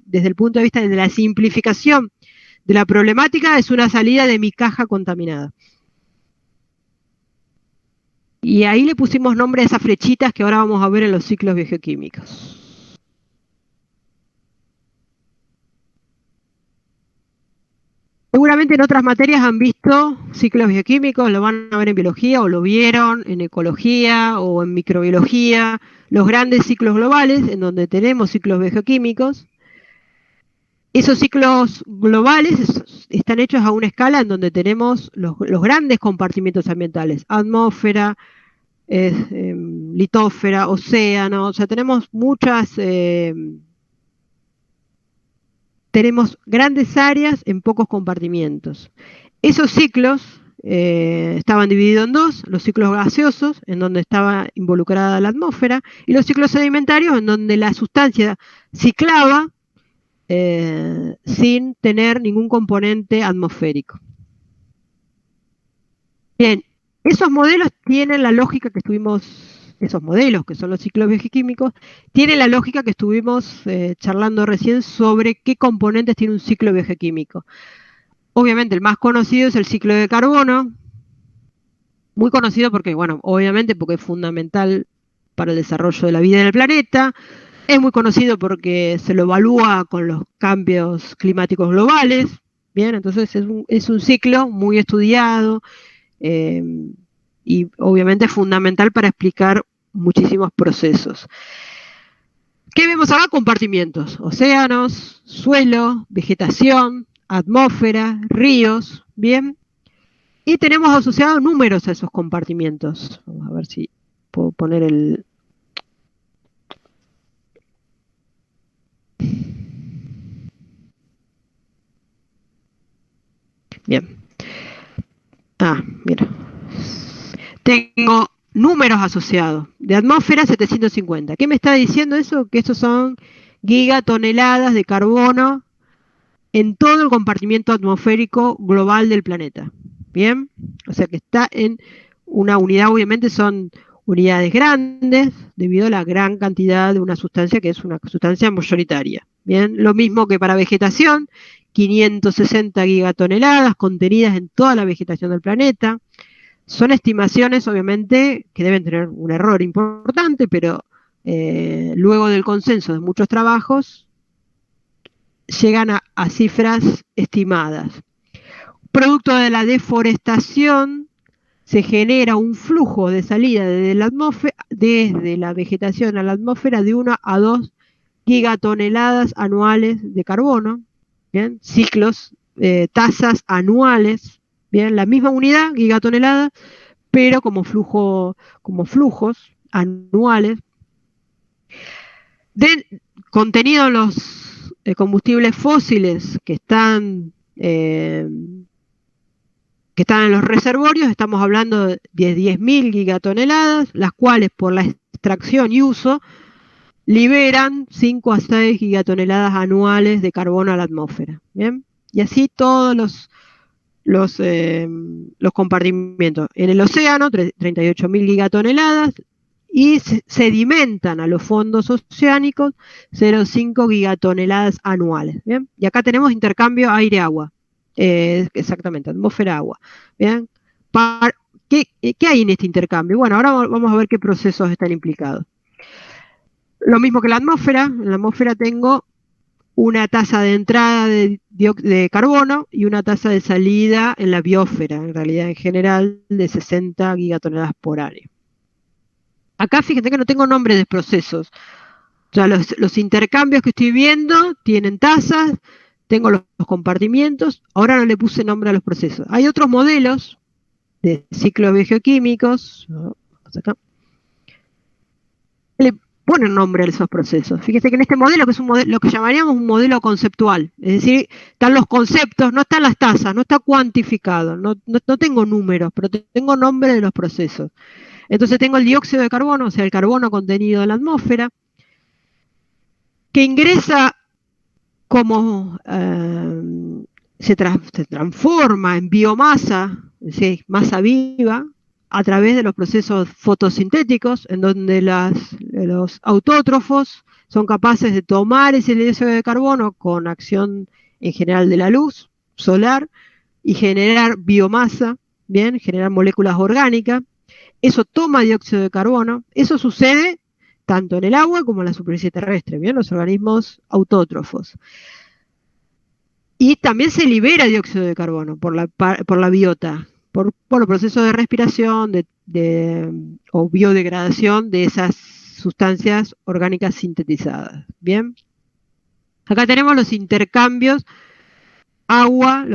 [SPEAKER 1] desde el punto de vista de la simplificación de la problemática, es una salida de mi caja contaminada. Y ahí le pusimos nombre a esas flechitas que ahora vamos a ver en los ciclos biogeoquímicos. Seguramente en otras materias han visto ciclos bioquímicos, lo van a ver en biología o lo vieron en ecología o en microbiología, los grandes ciclos globales en donde tenemos ciclos bioquímicos. Esos ciclos globales están hechos a una escala en donde tenemos los grandes compartimentos ambientales, atmósfera, litósfera, océano, o sea, tenemos tenemos grandes áreas en pocos compartimientos. Esos ciclos estaban divididos en dos, los ciclos gaseosos, en donde estaba involucrada la atmósfera, y los ciclos sedimentarios, en donde la sustancia ciclaba sin tener ningún componente atmosférico. Bien, esos modelos tienen la lógica que esos modelos que son los ciclos bioquímicos, tienen la lógica que estuvimos charlando recién sobre qué componentes tiene un ciclo bioquímico. Obviamente el más conocido es el ciclo de carbono, muy conocido porque, bueno, obviamente porque es fundamental para el desarrollo de la vida en el planeta, es muy conocido porque se lo evalúa con los cambios climáticos globales, bien, entonces es un ciclo muy estudiado, y obviamente es fundamental para explicar muchísimos procesos. ¿Qué vemos acá? Compartimientos: océanos, suelo, vegetación, atmósfera, ríos, ¿bien? Y tenemos asociados números a esos compartimientos. Vamos a ver si puedo poner el... Bien. Mira. Tengo números asociados. De atmósfera, 750. ¿Qué me está diciendo eso? Que estos son gigatoneladas de carbono en todo el compartimiento atmosférico global del planeta. ¿Bien? O sea que está en una unidad, obviamente son unidades grandes, debido a la gran cantidad de una sustancia que es una sustancia mayoritaria. ¿Bien? Lo mismo que para vegetación, 560 gigatoneladas contenidas en toda la vegetación del planeta. Son estimaciones, obviamente, que deben tener un error importante, pero luego del consenso de muchos trabajos, llegan a cifras estimadas. Producto de la deforestación, se genera un flujo de salida desde la vegetación a la atmósfera de 1 a 2 gigatoneladas anuales de carbono, ¿bien? Ciclos, tasas anuales, ¿bien? La misma unidad, gigatonelada, pero como flujos anuales. Contenido en los combustibles fósiles que están en los reservorios, estamos hablando de 10.000 gigatoneladas, las cuales por la extracción y uso liberan 5 a 6 gigatoneladas anuales de carbono a la atmósfera. ¿Bien? Y así todos los compartimientos. En el océano, 38.000 gigatoneladas, y sedimentan a los fondos oceánicos 0,5 gigatoneladas anuales. ¿Bien? Y acá tenemos intercambio aire-agua. Exactamente, atmósfera-agua. ¿Bien? ¿Qué hay en este intercambio? Bueno, ahora vamos a ver qué procesos están implicados. Lo mismo que la atmósfera. En la atmósfera tengo una tasa de entrada de carbono y una tasa de salida en la biosfera, en realidad en general, de 60 gigatoneladas por año. Acá fíjense que no tengo nombre de procesos. O sea, los intercambios que estoy viendo tienen tasas, tengo los compartimientos, ahora no le puse nombre a los procesos. Hay otros modelos de ciclos biogeoquímicos, acá, le ponen nombre a esos procesos. Fíjese que en este modelo, que es un modelo, lo que llamaríamos un modelo conceptual, es decir, están los conceptos, no están las tasas, no está cuantificado, no tengo números, pero tengo nombre de los procesos. Entonces tengo el dióxido de carbono, o sea, el carbono contenido en la atmósfera, que ingresa como se transforma en biomasa, es decir, masa viva, a través de los procesos fotosintéticos, en donde los autótrofos son capaces de tomar ese dióxido de carbono con acción en general de la luz solar y generar biomasa, ¿bien? Generar moléculas orgánicas. Eso toma dióxido de carbono. Eso sucede tanto en el agua como en la superficie terrestre, ¿bien? Los organismos autótrofos. Y también se libera dióxido de carbono por la biota, por los procesos de respiración o biodegradación de esas sustancias orgánicas sintetizadas. ¿Bien? Acá tenemos los intercambios agua,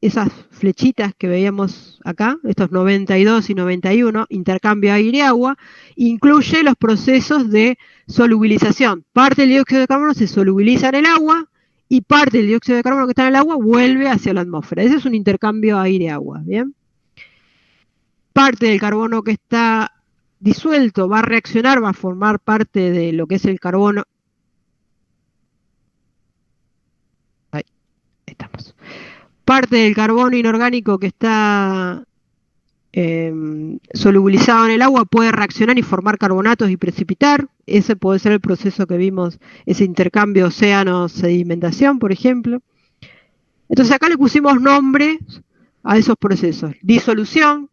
[SPEAKER 1] esas flechitas que veíamos acá, estos 92 y 91, intercambio aire-agua, incluye los procesos de solubilización. Parte del dióxido de carbono se solubiliza en el agua y parte del dióxido de carbono que está en el agua vuelve hacia la atmósfera. Ese es un intercambio aire-agua. ¿Bien? Parte del carbono que está disuelto va a reaccionar, va a formar parte de lo que es el carbono. Ahí estamos. Parte del carbono inorgánico que está solubilizado en el agua puede reaccionar y formar carbonatos y precipitar. Ese puede ser el proceso que vimos, ese intercambio océano-sedimentación, por ejemplo. Entonces acá le pusimos nombres a esos procesos. Disolución,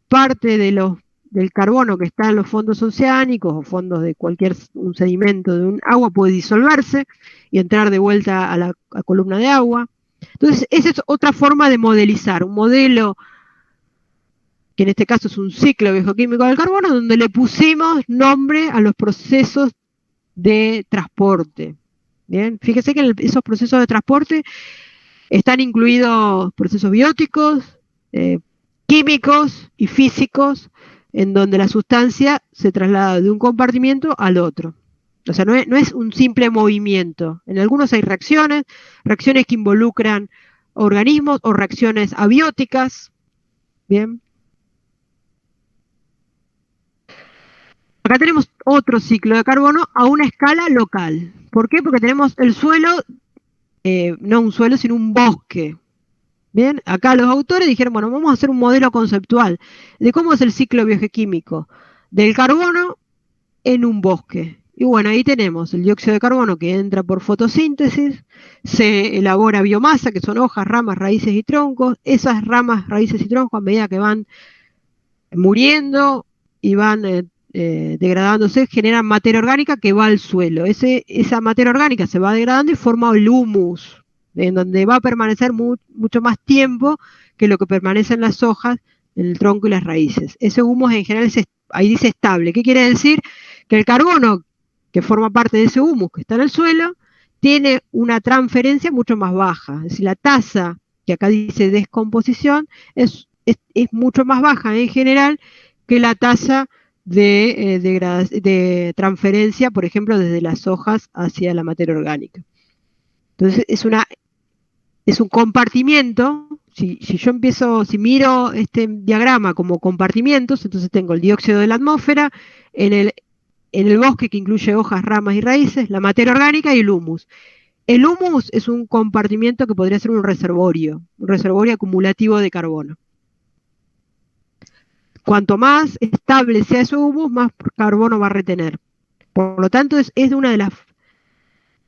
[SPEAKER 1] parte del carbono que está en los fondos oceánicos o fondos de un sedimento de un agua puede disolverse y entrar de vuelta a la columna de agua. Entonces esa es otra forma de modelizar, un modelo que en este caso es un ciclo biogeoquímico del carbono, donde le pusimos nombre a los procesos de transporte. Bien, fíjese que esos procesos de transporte están incluidos procesos bióticos, químicos y físicos, en donde la sustancia se traslada de un compartimiento al otro. O sea, no es un simple movimiento. En algunos hay reacciones que involucran organismos o reacciones abióticas. Bien. Acá tenemos otro ciclo de carbono a una escala local. ¿Por qué? Porque tenemos el suelo, no un suelo, sino un bosque. Bien, acá los autores dijeron, bueno, vamos a hacer un modelo conceptual de cómo es el ciclo biogeoquímico del carbono en un bosque. Y bueno, ahí tenemos el dióxido de carbono que entra por fotosíntesis, se elabora biomasa, que son hojas, ramas, raíces y troncos. Esas ramas, raíces y troncos, a medida que van muriendo y van degradándose, generan materia orgánica que va al suelo. Esa materia orgánica se va degradando y forma el humus, en donde va a permanecer mucho más tiempo que lo que permanece en las hojas, en el tronco y las raíces. Ese humus en general ahí dice estable. ¿Qué quiere decir? Que el carbono que forma parte de ese humus que está en el suelo tiene una transferencia mucho más baja. Es decir, la tasa, que acá dice descomposición, es mucho más baja en general que la tasa de transferencia, por ejemplo, desde las hojas hacia la materia orgánica. Entonces es un compartimiento. Si miro este diagrama como compartimientos, entonces tengo el dióxido de la atmósfera, en el bosque, que incluye hojas, ramas y raíces, la materia orgánica y el humus. El humus es un compartimiento que podría ser un reservorio acumulativo de carbono. Cuanto más estable sea ese humus, más carbono va a retener. Por lo tanto, es una de las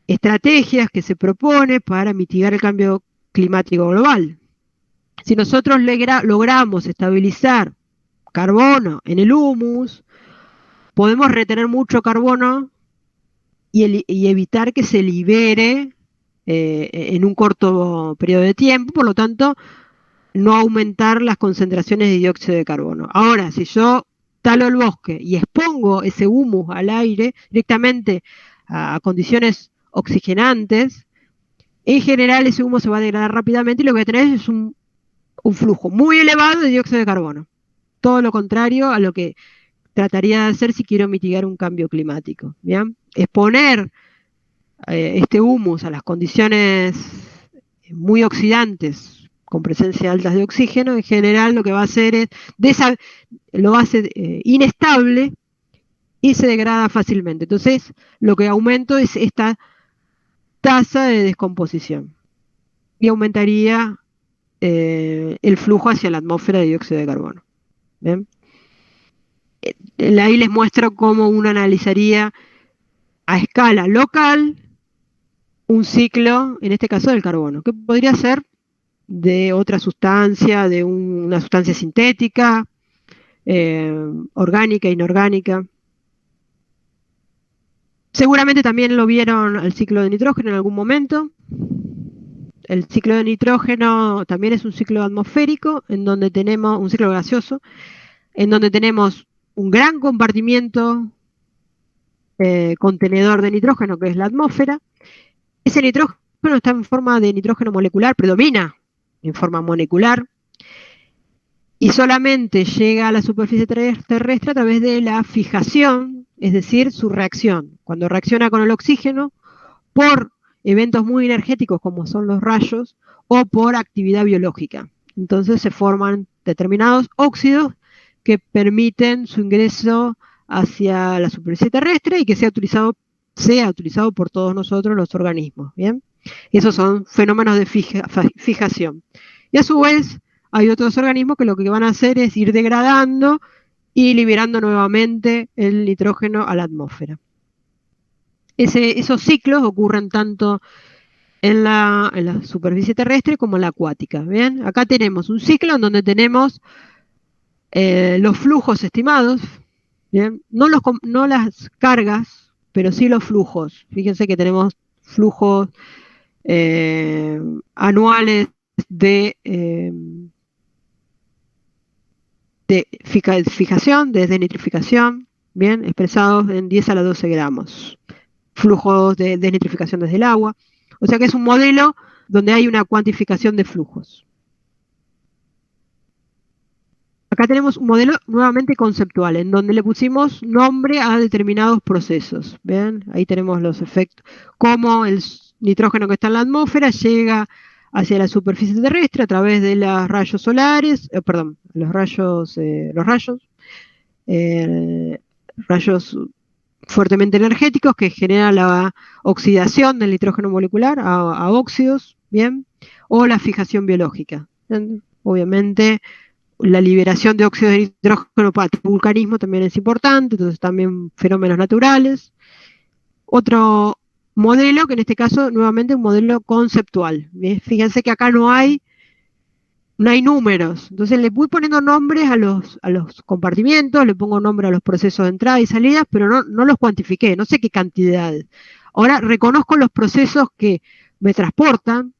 [SPEAKER 1] estrategias que se propone para mitigar el cambio climático global. Si nosotros logramos estabilizar carbono en el humus, podemos retener mucho carbono y evitar que se libere en un corto periodo de tiempo. Por lo tanto, no aumentar las concentraciones de dióxido de carbono. Ahora, si yo talo el bosque y expongo ese humus al aire directamente a condiciones oxigenantes, en general ese humo se va a degradar rápidamente y lo que voy a tener es un flujo muy elevado de dióxido de carbono. Todo lo contrario a lo que trataría de hacer si quiero mitigar un cambio climático. ¿Bien? Exponer este humus a las condiciones muy oxidantes, con presencia altas de oxígeno, en general lo que va a hacer es lo hace inestable y se degrada fácilmente. Entonces, lo que aumento es esta tasa de descomposición y aumentaría el flujo hacia la atmósfera de dióxido de carbono. ¿Ven? Ahí les muestro cómo uno analizaría a escala local un ciclo, en este caso del carbono, que podría ser de otra sustancia, de una sustancia sintética, orgánica, inorgánica. Seguramente también lo vieron al ciclo de nitrógeno en algún momento. El ciclo de nitrógeno también es un ciclo atmosférico, en donde tenemos un ciclo gaseoso, en donde tenemos un gran compartimiento contenedor de nitrógeno, que es la atmósfera. Ese nitrógeno está en forma de nitrógeno molecular, predomina en forma molecular, y solamente llega a la superficie terrestre a través de la fijación, es decir, su reacción. Cuando reacciona con el oxígeno, por eventos muy energéticos como son los rayos, o por actividad biológica. Entonces se forman determinados óxidos que permiten su ingreso hacia la superficie terrestre y que sea utilizado por todos nosotros, los organismos. ¿Bien? Esos son fenómenos de fijación. Y a su vez hay otros organismos que lo que van a hacer es ir degradando y liberando nuevamente el nitrógeno a la atmósfera. Esos ciclos ocurren tanto en la superficie terrestre como en la acuática. ¿Bien? Acá tenemos un ciclo en donde tenemos los flujos estimados, ¿bien? No las cargas, pero sí los flujos. Fíjense que tenemos flujos anuales de de fijación, de desnitrificación, bien, expresados en 10 a la 12 gramos. Flujos de desnitrificación desde el agua. O sea que es un modelo donde hay una cuantificación de flujos. Acá tenemos un modelo nuevamente conceptual, en donde le pusimos nombre a determinados procesos. ¿Ven? Ahí tenemos los efectos, cómo el nitrógeno que está en la atmósfera llega hacia la superficie terrestre a través de los rayos solares, rayos fuertemente energéticos que generan la oxidación del nitrógeno molecular a óxidos, ¿bien? O la fijación biológica. ¿Bien? Obviamente, la liberación de óxido de nitrógeno para el vulcanismo también es importante, entonces también fenómenos naturales. Otro modelo, que en este caso nuevamente un modelo conceptual. ¿Bien? Fíjense que acá no hay números, entonces le voy poniendo nombres a los compartimientos, le pongo nombre a los procesos de entrada y salida, pero no los cuantifiqué, no sé qué cantidades. Ahora reconozco los procesos que me transportan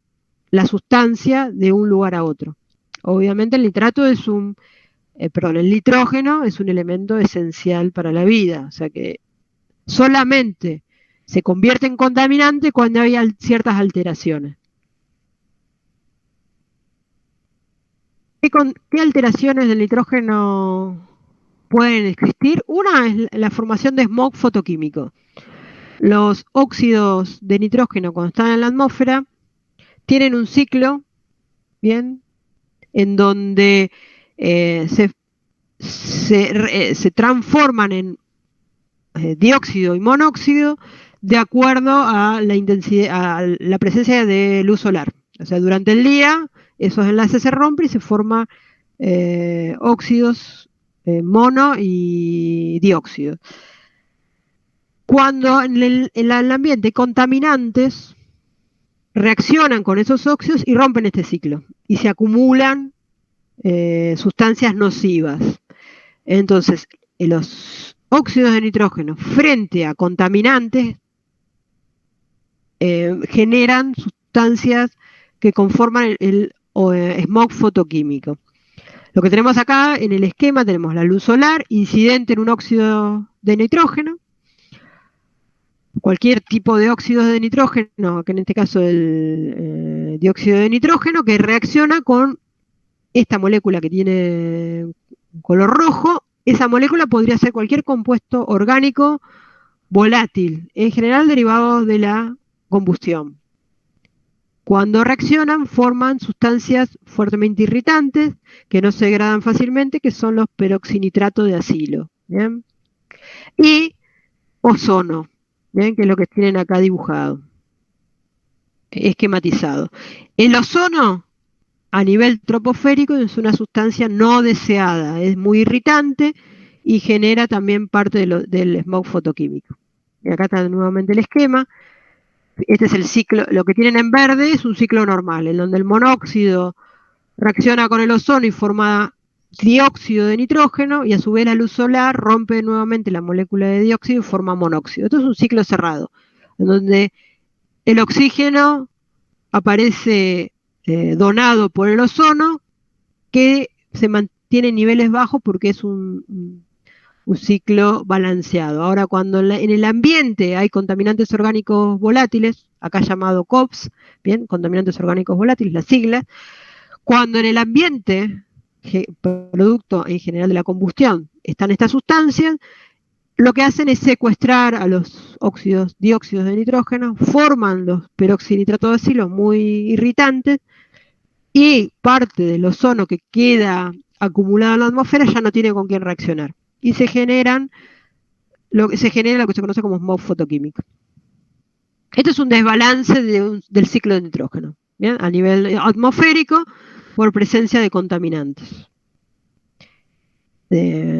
[SPEAKER 1] la sustancia de un lugar a otro. Obviamente el nitrógeno es un elemento esencial para la vida, o sea que solamente se convierte en contaminante cuando hay ciertas alteraciones. ¿Qué alteraciones del nitrógeno pueden existir? Una es la formación de smog fotoquímico. Los óxidos de nitrógeno cuando están en la atmósfera tienen un ciclo, ¿bien? En donde se transforman en dióxido y monóxido de acuerdo a la intensidad, a la presencia de luz solar. O sea, durante el día esos enlaces se rompen y se forman óxidos, mono y dióxido. Cuando en el ambiente hay contaminantes, reaccionan con esos óxidos y rompen este ciclo y se acumulan sustancias nocivas. Entonces, los óxidos de nitrógeno frente a contaminantes generan sustancias que conforman el smog fotoquímico. Lo que tenemos acá en el esquema, tenemos la luz solar incidente en un óxido de nitrógeno, cualquier tipo de óxido de nitrógeno, que en este caso el dióxido de nitrógeno, que reacciona con esta molécula que tiene un color rojo. Esa molécula podría ser cualquier compuesto orgánico volátil, en general derivados de la combustión. Cuando reaccionan, forman sustancias fuertemente irritantes que no se degradan fácilmente, que son los peroxinitratos de acilo. ¿Bien? Y ozono, ¿bien? Que es lo que tienen acá dibujado, esquematizado. El ozono, a nivel troposférico, es una sustancia no deseada, es muy irritante y genera también parte del smog fotoquímico. Y acá está nuevamente el esquema. Este es el ciclo, lo que tienen en verde es un ciclo normal, en donde el monóxido reacciona con el ozono y forma dióxido de nitrógeno, y a su vez la luz solar rompe nuevamente la molécula de dióxido y forma monóxido. Esto es un ciclo cerrado, en donde el oxígeno aparece donado por el ozono, que se mantiene en niveles bajos porque es un ciclo balanceado. Ahora, cuando en el ambiente hay contaminantes orgánicos volátiles, acá llamado COPS, bien, contaminantes orgánicos volátiles, la sigla, cuando en el ambiente, producto en general de la combustión, están estas sustancias, lo que hacen es secuestrar a los dióxidos de nitrógeno, forman los peroxinitratos de acilo muy irritantes, y parte del ozono que queda acumulado en la atmósfera ya no tiene con quién reaccionar. Y se genera lo que se conoce como smog fotoquímico. Esto es un desbalance del ciclo de nitrógeno, ¿bien? A nivel atmosférico, por presencia de contaminantes.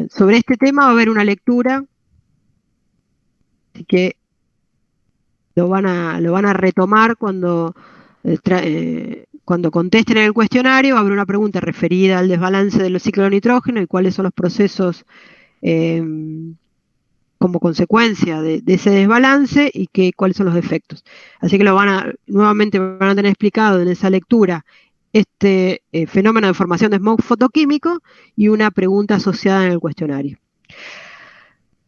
[SPEAKER 1] Sobre este tema va a haber una lectura, así que lo van a retomar cuando contesten en el cuestionario. Va a haber una pregunta referida al desbalance del ciclo de nitrógeno y cuáles son los procesos como consecuencia de ese desbalance y cuáles son los efectos. Así que nuevamente van a tener explicado en esa lectura este fenómeno de formación de smog fotoquímico y una pregunta asociada en el cuestionario.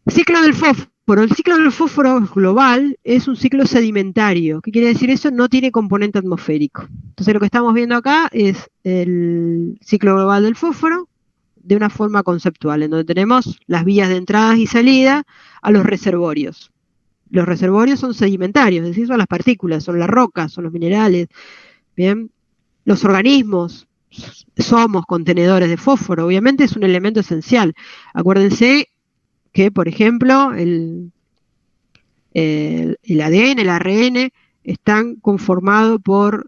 [SPEAKER 1] Ciclo del fósforo. El ciclo del fósforo global es un ciclo sedimentario. ¿Qué quiere decir eso? No tiene componente atmosférico. Entonces lo que estamos viendo acá es el ciclo global del fósforo de una forma conceptual, en donde tenemos las vías de entrada y salida a los reservorios. Los reservorios son sedimentarios, es decir, son las partículas, son las rocas, son los minerales. Bien, los organismos somos contenedores de fósforo, obviamente es un elemento esencial. Acuérdense que, por ejemplo, el ADN, el ARN, están conformados por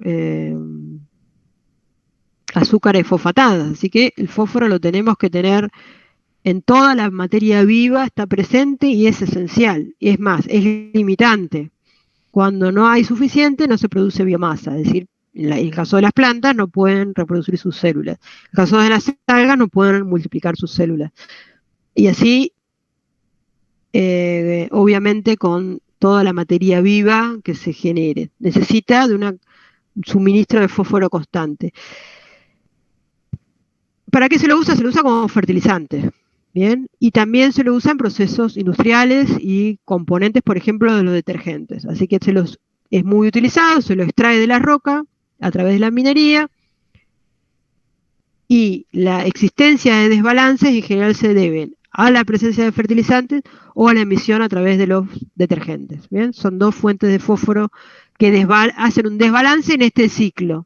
[SPEAKER 1] azúcares fosfatadas, así que el fósforo lo tenemos que tener en toda la materia viva, está presente y es esencial. Y es más, es limitante. Cuando no hay suficiente, no se produce biomasa, es decir, en el caso de las plantas no pueden reproducir sus células. En el caso de las algas no pueden multiplicar sus células. Y así, obviamente, con toda la materia viva que se genere. Necesita de un suministro de fósforo constante. ¿Para qué se lo usa? Se lo usa como fertilizante. Bien, y también se lo usa en procesos industriales y componentes, por ejemplo, de los detergentes. Así que es muy utilizado, se lo extrae de la roca a través de la minería y la existencia de desbalances en general se deben a la presencia de fertilizantes o a la emisión a través de los detergentes. Bien, son dos fuentes de fósforo que hacen un desbalance en este ciclo.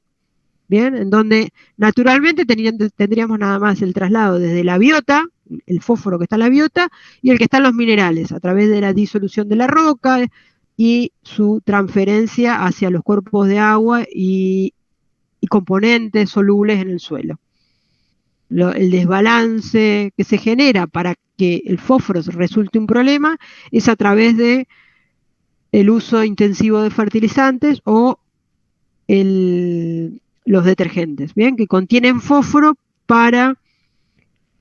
[SPEAKER 1] Bien, en donde naturalmente tendríamos nada más el traslado desde la biota, el fósforo que está en la biota, y el que está en los minerales, a través de la disolución de la roca y su transferencia hacia los cuerpos de agua y componentes solubles en el suelo. El desbalance que se genera para que el fósforo resulte un problema es a través de el uso intensivo de fertilizantes o los detergentes, ¿bien? Que contienen fósforo para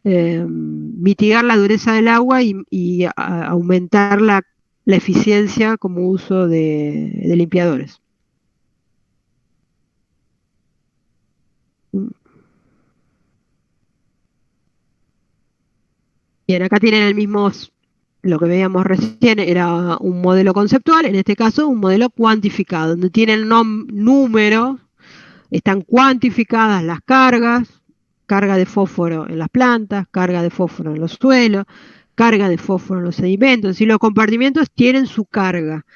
[SPEAKER 1] mitigar la dureza del agua y aumentar la eficiencia como uso de limpiadores. Bien, acá tienen el mismo, lo que veíamos recién era un modelo conceptual, en este caso un modelo cuantificado, donde tienen números, están cuantificadas las cargas, carga de fósforo en las plantas, carga de fósforo en los suelos, carga de fósforo en los sedimentos, y los compartimientos tienen su carga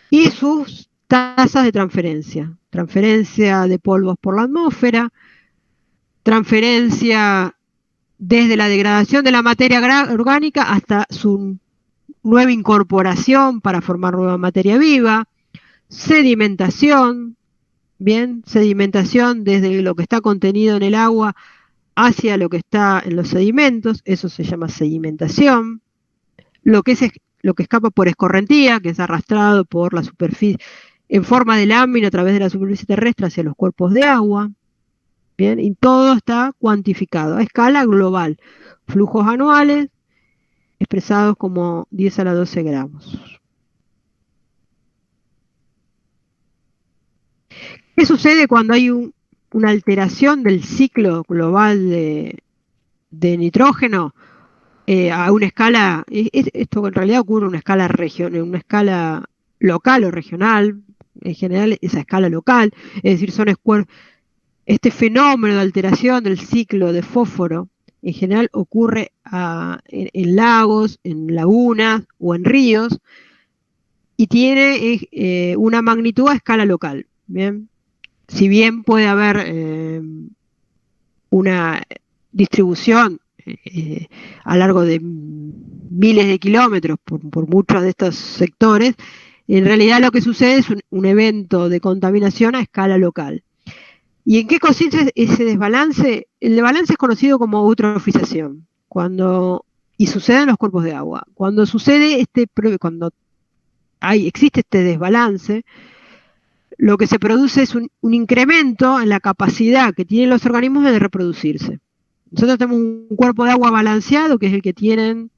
[SPEAKER 1] y sus tasas de transferencia de polvos por la atmósfera, transferencia desde la degradación de la materia orgánica hasta su nueva incorporación para formar nueva materia viva, sedimentación, bien, sedimentación desde lo que está contenido en el agua hacia lo que está en los sedimentos, eso se llama sedimentación, lo que escapa por escorrentía, que es arrastrado por la superficie en forma de lámina a través de la superficie terrestre hacia los cuerpos de agua, bien, y todo está cuantificado a escala global, flujos anuales expresados como 10 a la 12 gramos. ¿Qué sucede cuando hay una alteración del ciclo global de nitrógeno a una escala? Esto en realidad ocurre a una escala en una escala local o regional, en general esa escala local, es decir, este fenómeno de alteración del ciclo de fósforo en general ocurre en lagos, en lagunas o en ríos y tiene una magnitud a escala local. ¿Bien? Si bien puede haber una distribución a lo largo de miles de kilómetros por muchos de estos sectores, en realidad lo que sucede es un evento de contaminación a escala local. ¿Y en qué consiste ese desbalance? El desbalance es conocido como eutrofización, y sucede en los cuerpos de agua. Cuando existe este desbalance, lo que se produce es un incremento en la capacidad que tienen los organismos de reproducirse. Nosotros tenemos un cuerpo de agua balanceado, que es el que tienen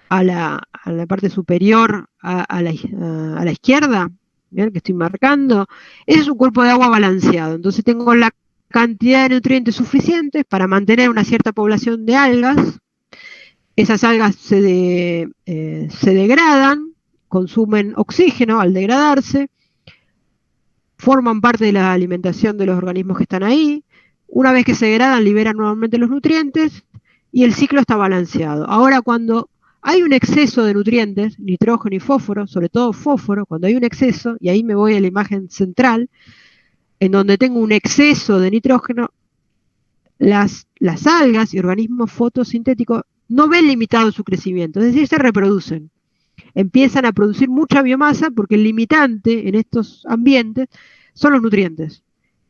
[SPEAKER 1] a la parte superior a la izquierda, ¿bien? Que estoy marcando. Ese es un cuerpo de agua balanceado. Entonces tengo la cantidad de nutrientes suficientes para mantener una cierta población de algas. Esas algas se degradan, consumen oxígeno al degradarse, forman parte de la alimentación de los organismos que están ahí. Una vez que se degradan, liberan nuevamente los nutrientes y el ciclo está balanceado. Ahora, cuando hay un exceso de nutrientes, nitrógeno y fósforo, sobre todo fósforo, cuando hay un exceso, y ahí me voy a la imagen central, en donde tengo un exceso de nitrógeno, las algas y organismos fotosintéticos no ven limitado su crecimiento, es decir, se reproducen. Empiezan a producir mucha biomasa porque el limitante en estos ambientes son los nutrientes.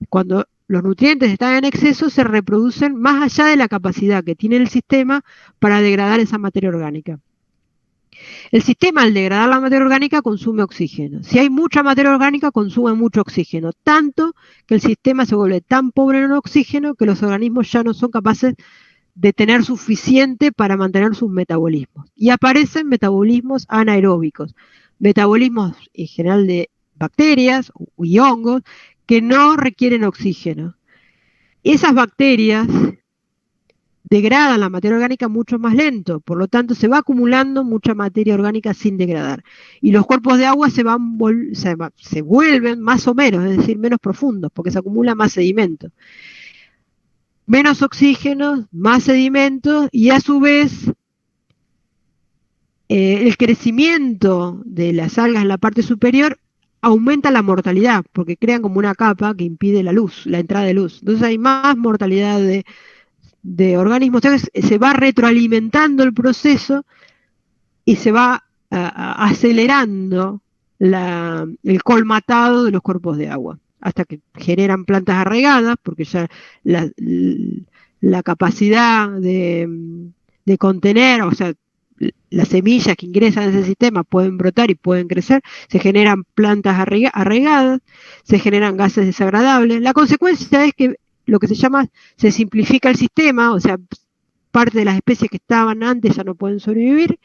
[SPEAKER 1] Cuando los nutrientes están en exceso, se reproducen más allá de la capacidad que tiene el sistema para degradar esa materia orgánica. El sistema, al degradar la materia orgánica, consume oxígeno. Si hay mucha materia orgánica, consume mucho oxígeno, tanto que el sistema se vuelve tan pobre en oxígeno que los organismos ya no son capaces de tener suficiente para mantener sus metabolismos. Y aparecen metabolismos anaeróbicos, metabolismos en general de bacterias y hongos que no requieren oxígeno. Esas bacterias degradan la materia orgánica mucho más lento, por lo tanto se va acumulando mucha materia orgánica sin degradar. Y los cuerpos de agua se vuelven más o menos, es decir, menos profundos, porque se acumula más sedimento. Menos oxígeno, más sedimento, y a su vez el crecimiento de las algas en la parte superior aumenta la mortalidad, porque crean como una capa que impide la luz, la entrada de luz. Entonces hay más mortalidad de organismos. Entonces se va retroalimentando el proceso y se va acelerando el colmatado de los cuerpos de agua, hasta que generan plantas arraigadas, porque ya la capacidad de contener, o sea, las semillas que ingresan a ese sistema pueden brotar y pueden crecer, se generan plantas arraigadas, se generan gases desagradables. La consecuencia es que lo que se simplifica el sistema, o sea, parte de las especies que estaban antes ya no pueden sobrevivir,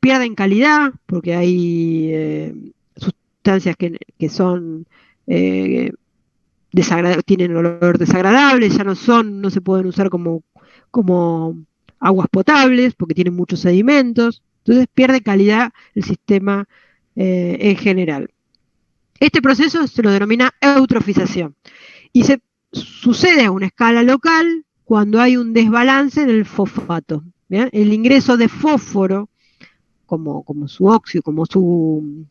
[SPEAKER 1] pierden calidad, porque hay sustancias que son tienen olor desagradable, ya no se pueden usar como aguas potables, porque tienen muchos sedimentos, entonces pierde calidad el sistema en general. Este proceso se lo denomina eutrofización y sucede a una escala local cuando hay un desbalance en el fosfato. ¿Bien? El ingreso de fósforo como su óxido, como su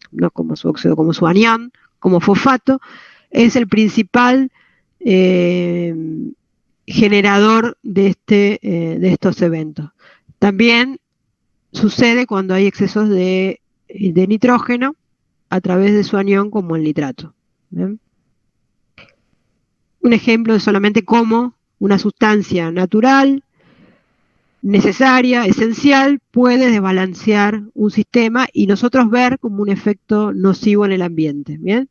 [SPEAKER 1] anión, como fosfato, es el principal generador de estos eventos. También sucede cuando hay excesos de nitrógeno a través de su anión, como el nitrato. ¿Bien? Un ejemplo de solamente cómo una sustancia natural, necesaria, esencial, puede desbalancear un sistema y nosotros ver como un efecto nocivo en el ambiente. ¿Bien?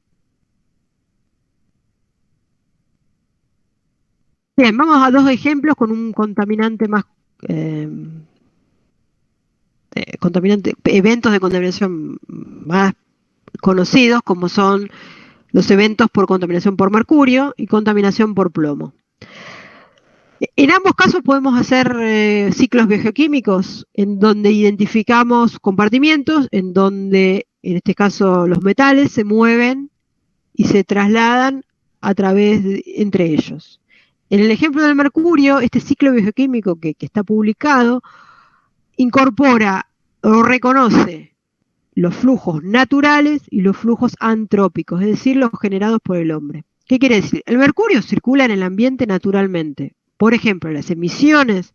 [SPEAKER 1] Bien, vamos a dos ejemplos con un contaminante más eventos de contaminación más conocidos, como son los eventos por contaminación por mercurio y contaminación por plomo. En ambos casos podemos hacer ciclos biogeoquímicos en donde identificamos compartimientos, en donde, en este caso, los metales se mueven y se trasladan entre ellos. En el ejemplo del mercurio, este ciclo biogeoquímico que está publicado incorpora o reconoce los flujos naturales y los flujos antrópicos, es decir, los generados por el hombre. ¿Qué quiere decir? El mercurio circula en el ambiente naturalmente. Por ejemplo, las emisiones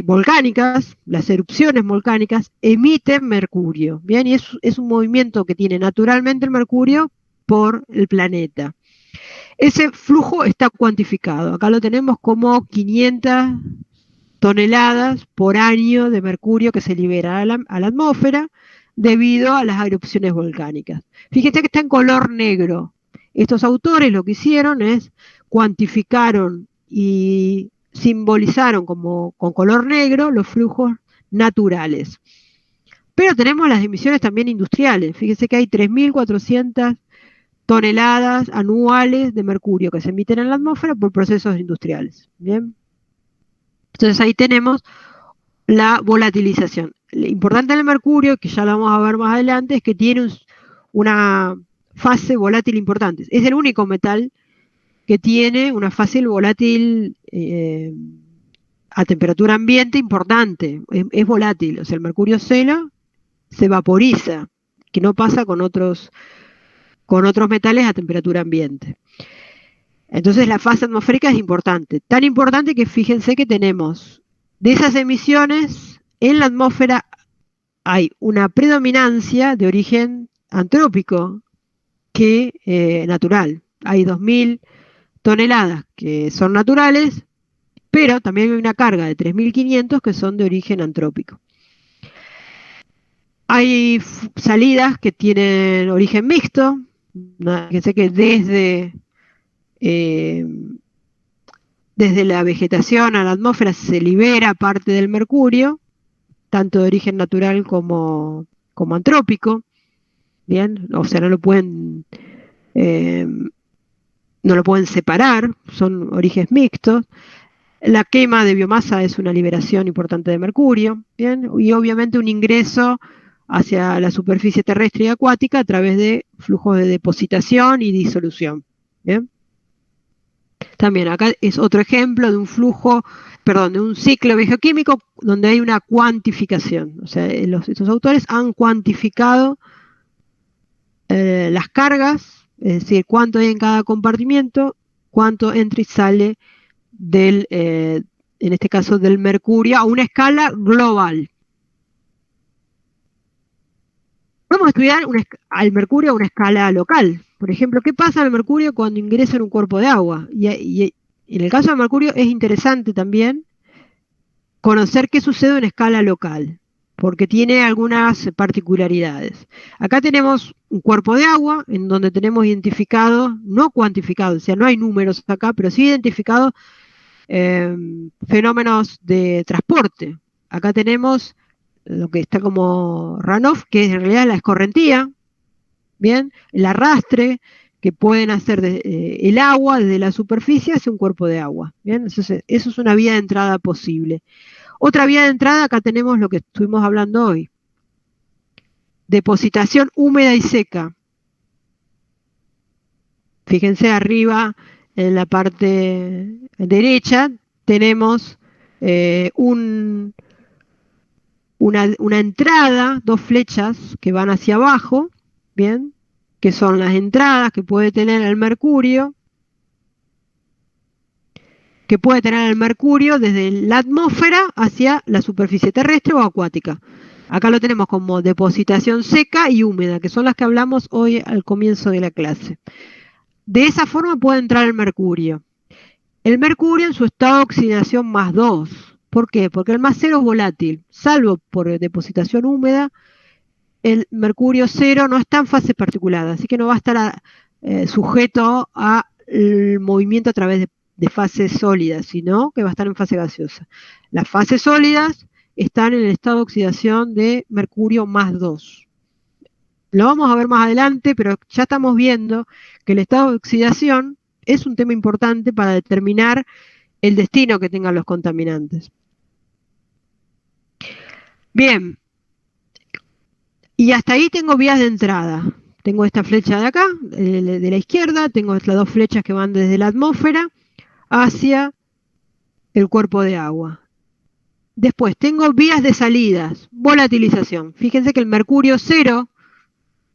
[SPEAKER 1] volcánicas, las erupciones volcánicas, emiten mercurio. ¿Bien? Y es un movimiento que tiene naturalmente el mercurio por el planeta. Ese flujo está cuantificado. Acá lo tenemos como 500 toneladas por año de mercurio que se libera a la atmósfera debido a las erupciones volcánicas. Fíjense que está en color negro. Estos autores lo que hicieron es cuantificaron y simbolizaron con color negro los flujos naturales. Pero tenemos las emisiones también industriales. Fíjense que hay 3.400 toneladas anuales de mercurio que se emiten en la atmósfera por procesos industriales. Bien. Entonces ahí tenemos la volatilización. Lo importante del mercurio, que ya lo vamos a ver más adelante, es que tiene una fase volátil importante. Es el único metal que tiene una fase volátil a temperatura ambiente importante. Es volátil, o sea, el mercurio cero se vaporiza, que no pasa con otros metales a temperatura ambiente. Entonces la fase atmosférica es importante. Tan importante que fíjense que tenemos de esas emisiones en la atmósfera hay una predominancia de origen antrópico que natural. Hay 2.000 toneladas que son naturales, pero también hay una carga de 3.500 que son de origen antrópico. Hay salidas que tienen origen mixto, fíjense que desde la vegetación a la atmósfera se libera parte del mercurio, tanto de origen natural como antrópico. Bien, o sea, no lo pueden separar, son orígenes mixtos. La quema de biomasa es una liberación importante de mercurio, bien, y obviamente un ingreso hacia la superficie terrestre y acuática a través de flujos de depositación y disolución. Bien. También acá es otro ejemplo de un de un ciclo bioquímico donde hay una cuantificación. O sea, estos autores han cuantificado las cargas, es decir, cuánto hay en cada compartimiento, cuánto entra y sale en este caso del mercurio, a una escala global. Vamos a estudiar al mercurio a una escala local. Por ejemplo, ¿qué pasa al mercurio cuando ingresa en un cuerpo de agua? Y en el caso del mercurio es interesante también conocer qué sucede en escala local, porque tiene algunas particularidades. Acá tenemos un cuerpo de agua en donde tenemos identificado, no cuantificado, o sea, no hay números acá, pero sí identificados fenómenos de transporte. Acá tenemos lo que está como runoff, que es en realidad la escorrentía, bien, el arrastre que pueden hacer el agua desde la superficie hacia un cuerpo de agua. Bien, entonces, eso es una vía de entrada posible. Otra vía de entrada, acá tenemos lo que estuvimos hablando hoy. Depositación húmeda y seca. Fíjense arriba, en la parte derecha, tenemos una entrada, dos flechas que van hacia abajo, bien, que son las entradas que puede tener el mercurio, desde la atmósfera hacia la superficie terrestre o acuática. Acá lo tenemos como depositación seca y húmeda, que son las que hablamos hoy al comienzo de la clase. De esa forma puede entrar el mercurio. El mercurio en su estado de oxidación +2. ¿Por qué? Porque el +0 es volátil. Salvo por depositación húmeda, el mercurio 0 no está en fase particulada, así que no va a estar sujeto al movimiento a través de fases sólidas, sino que va a estar en fase gaseosa. Las fases sólidas están en el estado de oxidación de mercurio +2. Lo vamos a ver más adelante, pero ya estamos viendo que el estado de oxidación es un tema importante para determinar el destino que tengan los contaminantes. Bien, y hasta ahí tengo vías de entrada. Tengo esta flecha de acá, de la izquierda, tengo las dos flechas que van desde la atmósfera hacia el cuerpo de agua. Después tengo vías de salidas, volatilización. Fíjense que el mercurio 0,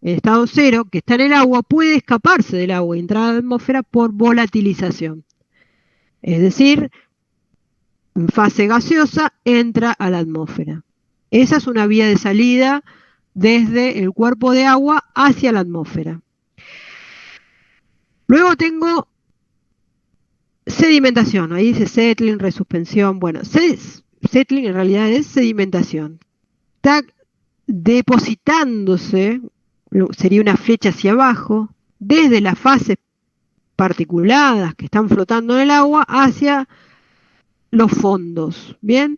[SPEAKER 1] el estado 0, que está en el agua, puede escaparse del agua y entrar a la atmósfera por volatilización. Es decir, en fase gaseosa entra a la atmósfera. Esa es una vía de salida desde el cuerpo de agua hacia la atmósfera. Luego tengo sedimentación, ahí dice settling, resuspensión. Bueno, settling en realidad es sedimentación. Está depositándose, sería una flecha hacia abajo, desde las fases particuladas que están flotando en el agua hacia los fondos. ¿Bien?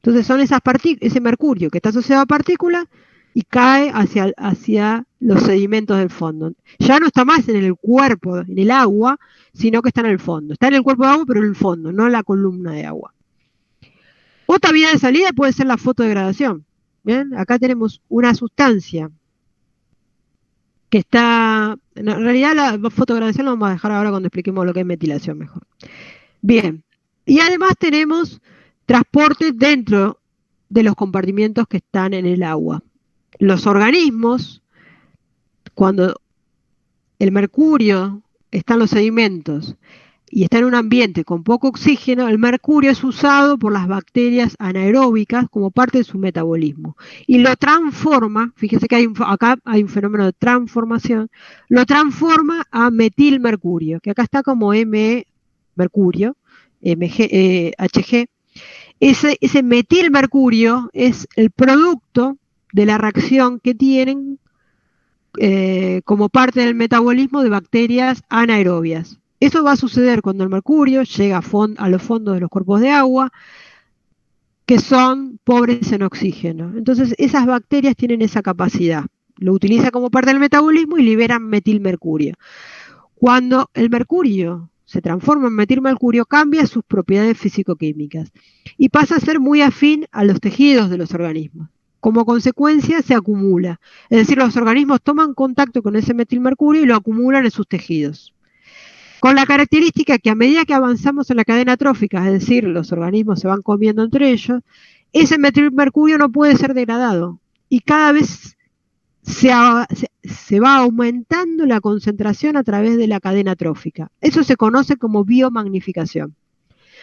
[SPEAKER 1] Entonces son ese mercurio que está asociado a partículas y cae hacia los sedimentos del fondo. Ya no está más en el cuerpo, en el agua, sino que está en el fondo. Está en el cuerpo de agua, pero en el fondo, no en la columna de agua. Otra vía de salida puede ser la fotodegradación. ¿Bien? Acá tenemos una sustancia que está... En realidad la fotodegradación la vamos a dejar ahora cuando expliquemos lo que es metilación mejor. Bien. Y además tenemos transporte dentro de los compartimientos que están en el agua. Los organismos, cuando el mercurio está en los sedimentos y está en un ambiente con poco oxígeno, el mercurio es usado por las bacterias anaeróbicas como parte de su metabolismo y lo transforma, fíjese que acá hay un fenómeno de transformación, lo transforma a metilmercurio, que acá está como mercurio, Hg. Ese metilmercurio es el producto de la reacción que tienen como parte del metabolismo de bacterias anaerobias. Eso va a suceder cuando el mercurio llega a los fondos de los cuerpos de agua, que son pobres en oxígeno. Entonces, esas bacterias tienen esa capacidad. Lo utiliza como parte del metabolismo y liberan metilmercurio. Cuando el mercurio se transforma en metilmercurio, cambia sus propiedades físico-químicas y pasa a ser muy afín a los tejidos de los organismos. Como consecuencia se acumula, es decir, los organismos toman contacto con ese metilmercurio y lo acumulan en sus tejidos. Con la característica que a medida que avanzamos en la cadena trófica, es decir, los organismos se van comiendo entre ellos, ese metilmercurio no puede ser degradado y cada vez se va aumentando la concentración a través de la cadena trófica. Eso se conoce como biomagnificación.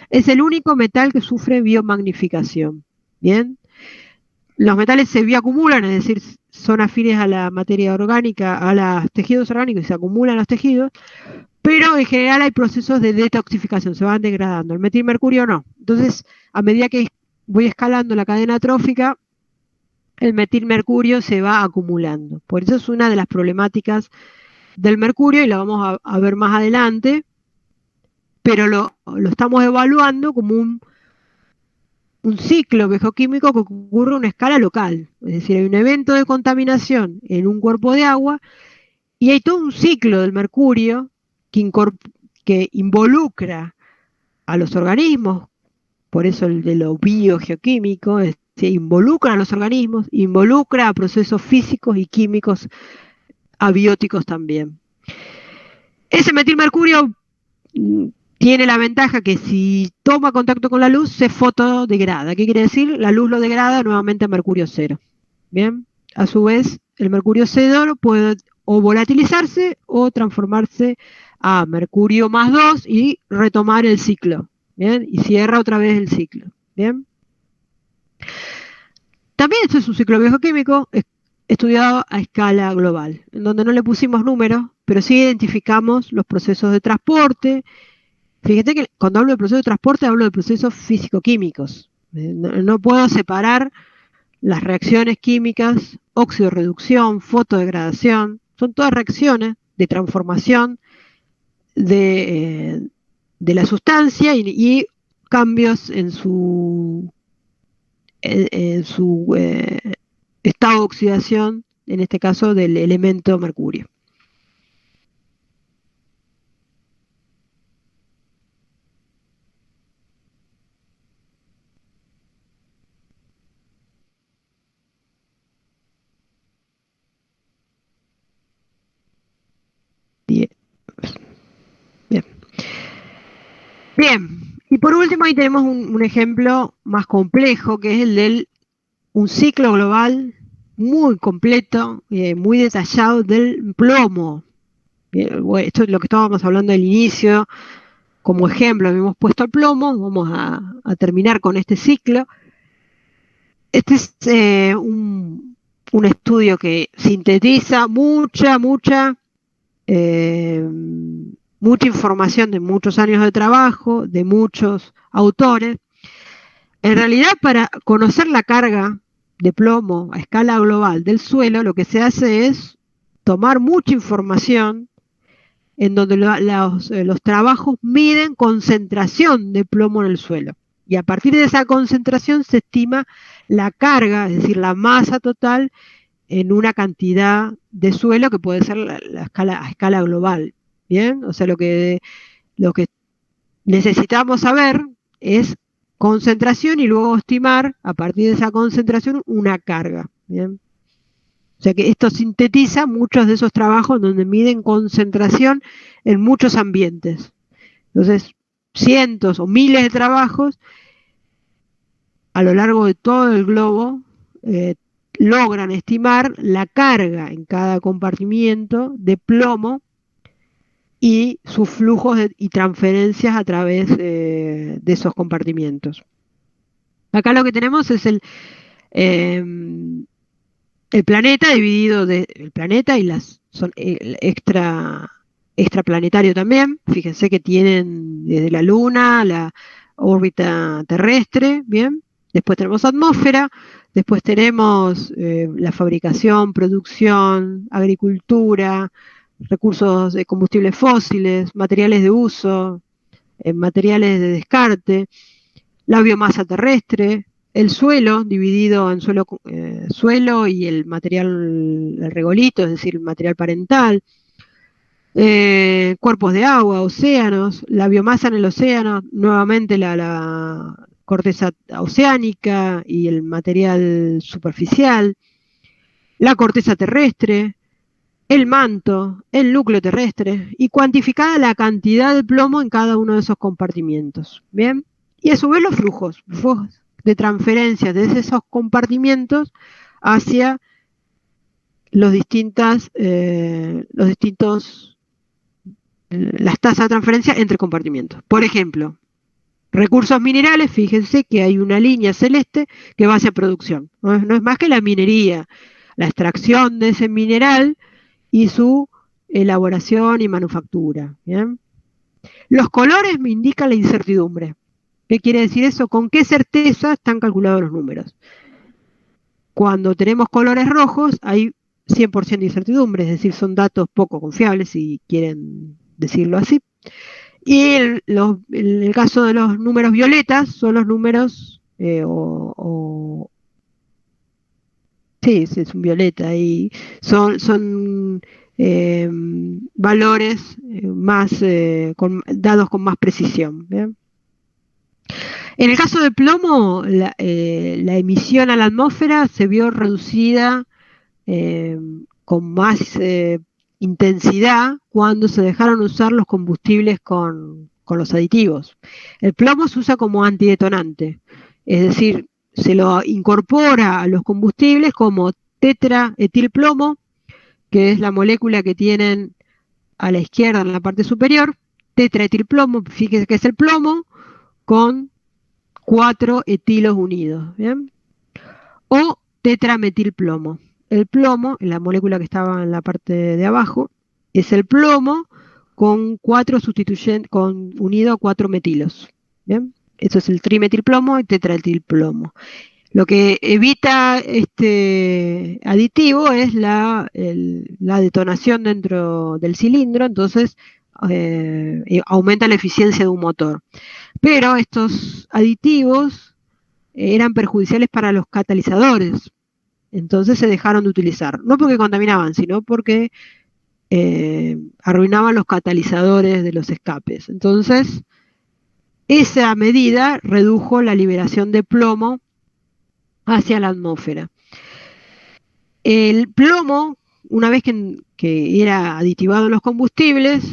[SPEAKER 1] Es el único metal que sufre biomagnificación. ¿Bien? Los metales se bioacumulan, es decir, son afines a la materia orgánica, a los tejidos orgánicos y se acumulan los tejidos, pero en general hay procesos de detoxificación, se van degradando. El metilmercurio no. Entonces, a medida que voy escalando la cadena trófica, el metilmercurio se va acumulando. Por eso es una de las problemáticas del mercurio y la vamos a ver más adelante, pero lo estamos evaluando como un ciclo bioquímico que ocurre a una escala local. Es decir, hay un evento de contaminación en un cuerpo de agua y hay todo un ciclo del mercurio que involucra a los organismos, por eso el de lo biogeoquímico, se involucra a los organismos, involucra a procesos físicos y químicos abióticos también. Ese metilmercurio tiene la ventaja que si toma contacto con la luz se fotodegrada. ¿Qué quiere decir? La luz lo degrada nuevamente a mercurio cero. Bien, a su vez el mercurio cero puede o volatilizarse o transformarse a mercurio más 2 y retomar el ciclo. Bien, y cierra otra vez el ciclo. Bien. También esto es un ciclo bioquímico estudiado a escala global, en donde no le pusimos números, pero sí identificamos los procesos de transporte. Fíjate que cuando hablo de procesos de transporte hablo de procesos físico-químicos. No puedo separar las reacciones químicas, oxidorreducción, fotodegradación, son todas reacciones de transformación de la sustancia y cambios en su estado de oxidación, en este caso del elemento mercurio. Bien. Bien. Y por último ahí tenemos un ejemplo más complejo, que es el de un ciclo global muy completo, muy detallado del plomo. Esto es lo que estábamos hablando al inicio, como ejemplo habíamos puesto el plomo, vamos a terminar con este ciclo. Este es un estudio que sintetiza mucha información de muchos años de trabajo, de muchos autores. En realidad, para conocer la carga de plomo a escala global del suelo, lo que se hace es tomar mucha información en donde los trabajos miden concentración de plomo en el suelo. Y a partir de esa concentración se estima la carga, es decir, la masa total en una cantidad de suelo que puede ser a escala global. ¿Bien? O sea, lo que necesitamos saber es concentración y luego estimar a partir de esa concentración una carga. ¿Bien? O sea que esto sintetiza muchos de esos trabajos donde miden concentración en muchos ambientes. Entonces, cientos o miles de trabajos a lo largo de todo el globo logran estimar la carga en cada compartimiento de plomo y sus flujos y transferencias a través de esos compartimientos. Acá lo que tenemos es eh, el planeta dividido el planeta y las son extraplanetario también. Fíjense que tienen desde la Luna, la órbita terrestre, bien. Después tenemos atmósfera, después tenemos la fabricación, producción, agricultura, recursos de combustibles fósiles, materiales de uso, materiales de descarte, la biomasa terrestre, el suelo, dividido en suelo y el material, el regolito, es decir, el material parental, cuerpos de agua, océanos, la biomasa en el océano, nuevamente la corteza oceánica y el material superficial, la corteza terrestre, el manto, el núcleo terrestre y cuantificada la cantidad de plomo en cada uno de esos compartimientos. ¿Bien? Y a su vez los flujos de transferencia desde esos compartimientos hacia las tasas de transferencia entre compartimientos. Por ejemplo, recursos minerales, fíjense que hay una línea celeste que va hacia producción. No es más que la minería, la extracción de ese mineral y su elaboración y manufactura. ¿Bien? Los colores me indican la incertidumbre. ¿Qué quiere decir eso? ¿Con qué certeza están calculados los números? Cuando tenemos colores rojos hay 100% de incertidumbre, es decir, son datos poco confiables, si quieren decirlo así. Y en el caso de los números violetas, son los números, sí, es un violeta, y son valores más dados con más precisión. ¿Bien? En el caso del plomo, la emisión a la atmósfera se vio reducida con más intensidad cuando se dejaron usar los combustibles con los aditivos. El plomo se usa como antidetonante, es decir, se lo incorpora a los combustibles como tetraetilplomo, que es la molécula que tienen a la izquierda en la parte superior, tetraetilplomo, fíjense que es el plomo con 4 etilos unidos, ¿bien? O tetrametilplomo. El plomo, la molécula que estaba en la parte de abajo, es el plomo con 4 unido a 4 metilos. ¿Bien? Eso es el trimetilplomo y tetraetilplomo. Lo que evita este aditivo es la detonación dentro del cilindro, entonces aumenta la eficiencia de un motor. Pero estos aditivos eran perjudiciales para los catalizadores, entonces se dejaron de utilizar, no porque contaminaban, sino porque arruinaban los catalizadores de los escapes. Entonces, esa medida redujo la liberación de plomo hacia la atmósfera. El plomo, una vez que era aditivado en los combustibles,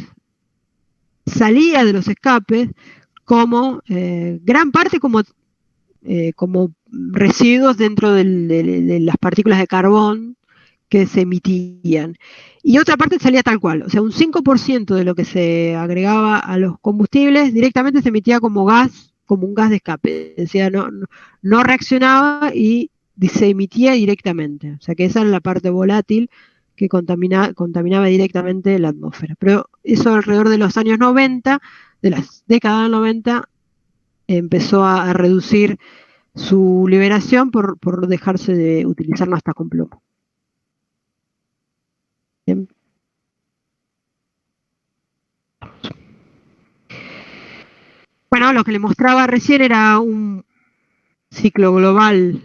[SPEAKER 1] salía de los escapes como gran parte como residuos dentro de las partículas de carbón que se emitían. Y otra parte salía tal cual, o sea, un 5% de lo que se agregaba a los combustibles directamente se emitía como gas, como un gas de escape, o sea, no reaccionaba y se emitía directamente, o sea que esa es la parte volátil que contaminaba directamente la atmósfera. Pero eso alrededor de los años 90, de las décadas del 90, empezó a reducir su liberación por dejarse de utilizar hasta con plomo. Bien. Bueno, lo que le mostraba recién era un ciclo global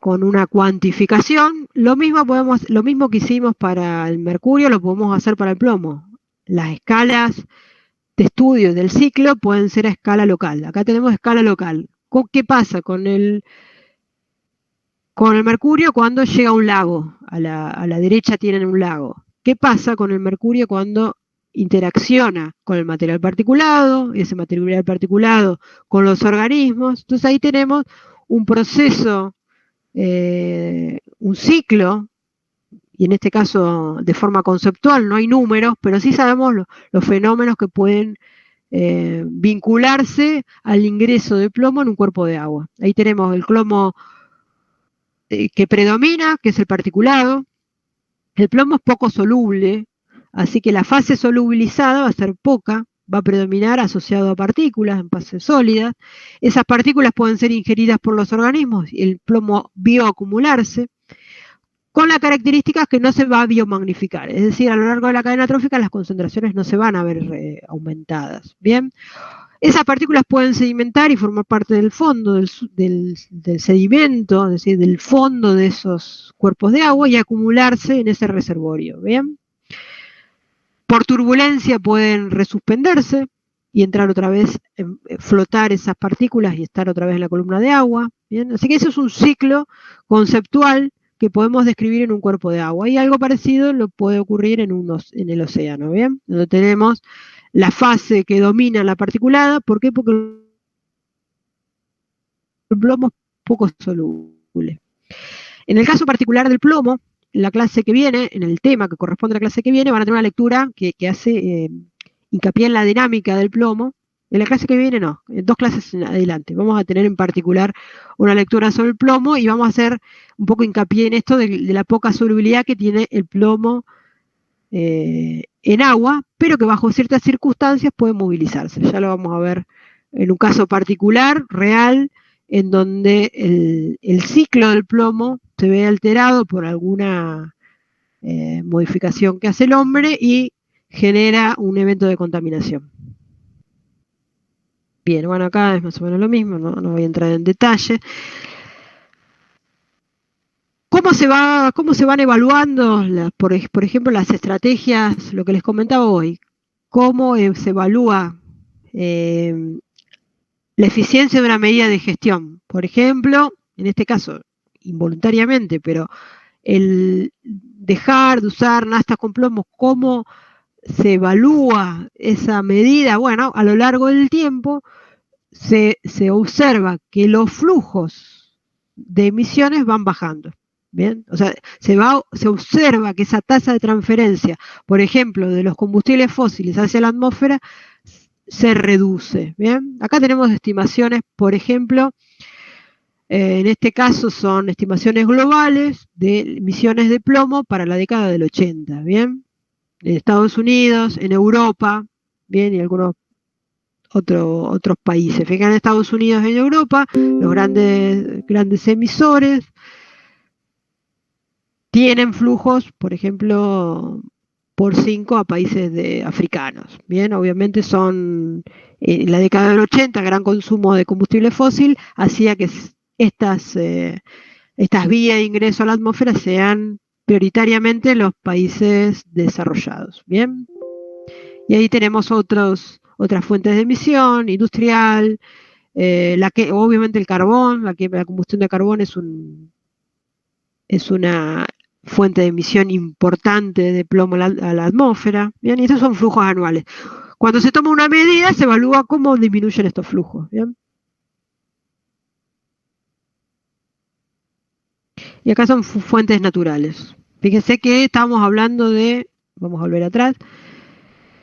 [SPEAKER 1] con una cuantificación. Lo mismo que hicimos para el mercurio, lo podemos hacer para el plomo. Las escalas de estudio del ciclo pueden ser a escala local. Acá tenemos escala local. ¿Qué pasa con el mercurio cuando llega a un lago? A la derecha tienen un lago. ¿Qué pasa con el mercurio cuando interacciona con el material particulado, ese material particulado con los organismos? Entonces ahí tenemos un proceso, un ciclo, y en este caso de forma conceptual, no hay números, pero sí sabemos los fenómenos que pueden vincularse al ingreso de plomo en un cuerpo de agua. Ahí tenemos el plomo que predomina, que es el particulado. El plomo es poco soluble, así que la fase solubilizada va a ser poca, va a predominar asociado a partículas en fases sólidas. Esas partículas pueden ser ingeridas por los organismos y el plomo bioacumularse, con la característica que no se va a biomagnificar, es decir, a lo largo de la cadena trófica las concentraciones no se van a ver aumentadas. Bien, esas partículas pueden sedimentar y formar parte del fondo del sedimento, es decir, del fondo de esos cuerpos de agua y acumularse en ese reservorio. Bien, por turbulencia pueden resuspenderse y entrar otra vez, flotar esas partículas y estar otra vez en la columna de agua. Bien, así que eso es un ciclo conceptual que podemos describir en un cuerpo de agua, y algo parecido lo puede ocurrir en el océano, ¿bien? Donde tenemos la fase que domina la particulada. ¿Por qué? Porque el plomo es poco soluble. En el caso particular del plomo, en la clase que viene, en el tema que corresponde a la clase que viene, van a tener una lectura que hace hincapié en la dinámica del plomo. En la clase que viene no, en 2 clases en adelante. Vamos a tener en particular una lectura sobre el plomo y vamos a hacer un poco hincapié en esto de la poca solubilidad que tiene el plomo en agua, pero que bajo ciertas circunstancias puede movilizarse. Ya lo vamos a ver en un caso particular, real, en donde el ciclo del plomo se ve alterado por alguna modificación que hace el hombre y genera un evento de contaminación. Bien, bueno, acá es más o menos lo mismo, no voy a entrar en detalle. ¿Cómo se van evaluando, por ejemplo, las estrategias, lo que les comentaba hoy? ¿Cómo se evalúa la eficiencia de una medida de gestión? Por ejemplo, en este caso, involuntariamente, pero el dejar de usar naftas con plomo, ¿cómo se evalúa esa medida? Bueno, a lo largo del tiempo se observa que los flujos de emisiones van bajando. Bien, o sea, se observa que esa tasa de transferencia, por ejemplo, de los combustibles fósiles hacia la atmósfera, se reduce. Bien, acá tenemos estimaciones, por ejemplo, en este caso son estimaciones globales de emisiones de plomo para la década del 80, ¿bien? En Estados Unidos, en Europa, ¿bien? Y algunos otros países. Fíjense, en Estados Unidos y en Europa, los grandes emisores tienen flujos, por ejemplo, por 5 a países africanos. Bien, obviamente son, en la década del 80, gran consumo de combustible fósil hacía que estas vías de ingreso a la atmósfera sean prioritariamente los países desarrollados. Bien, y ahí tenemos otras fuentes de emisión industrial, obviamente el carbón, la combustión de carbón es una fuente de emisión importante de plomo a la atmósfera. Bien, y estos son flujos anuales. Cuando se toma una medida, se evalúa cómo disminuyen estos flujos. Bien. Y acá son fuentes naturales. Fíjense que estamos hablando de, vamos a volver atrás,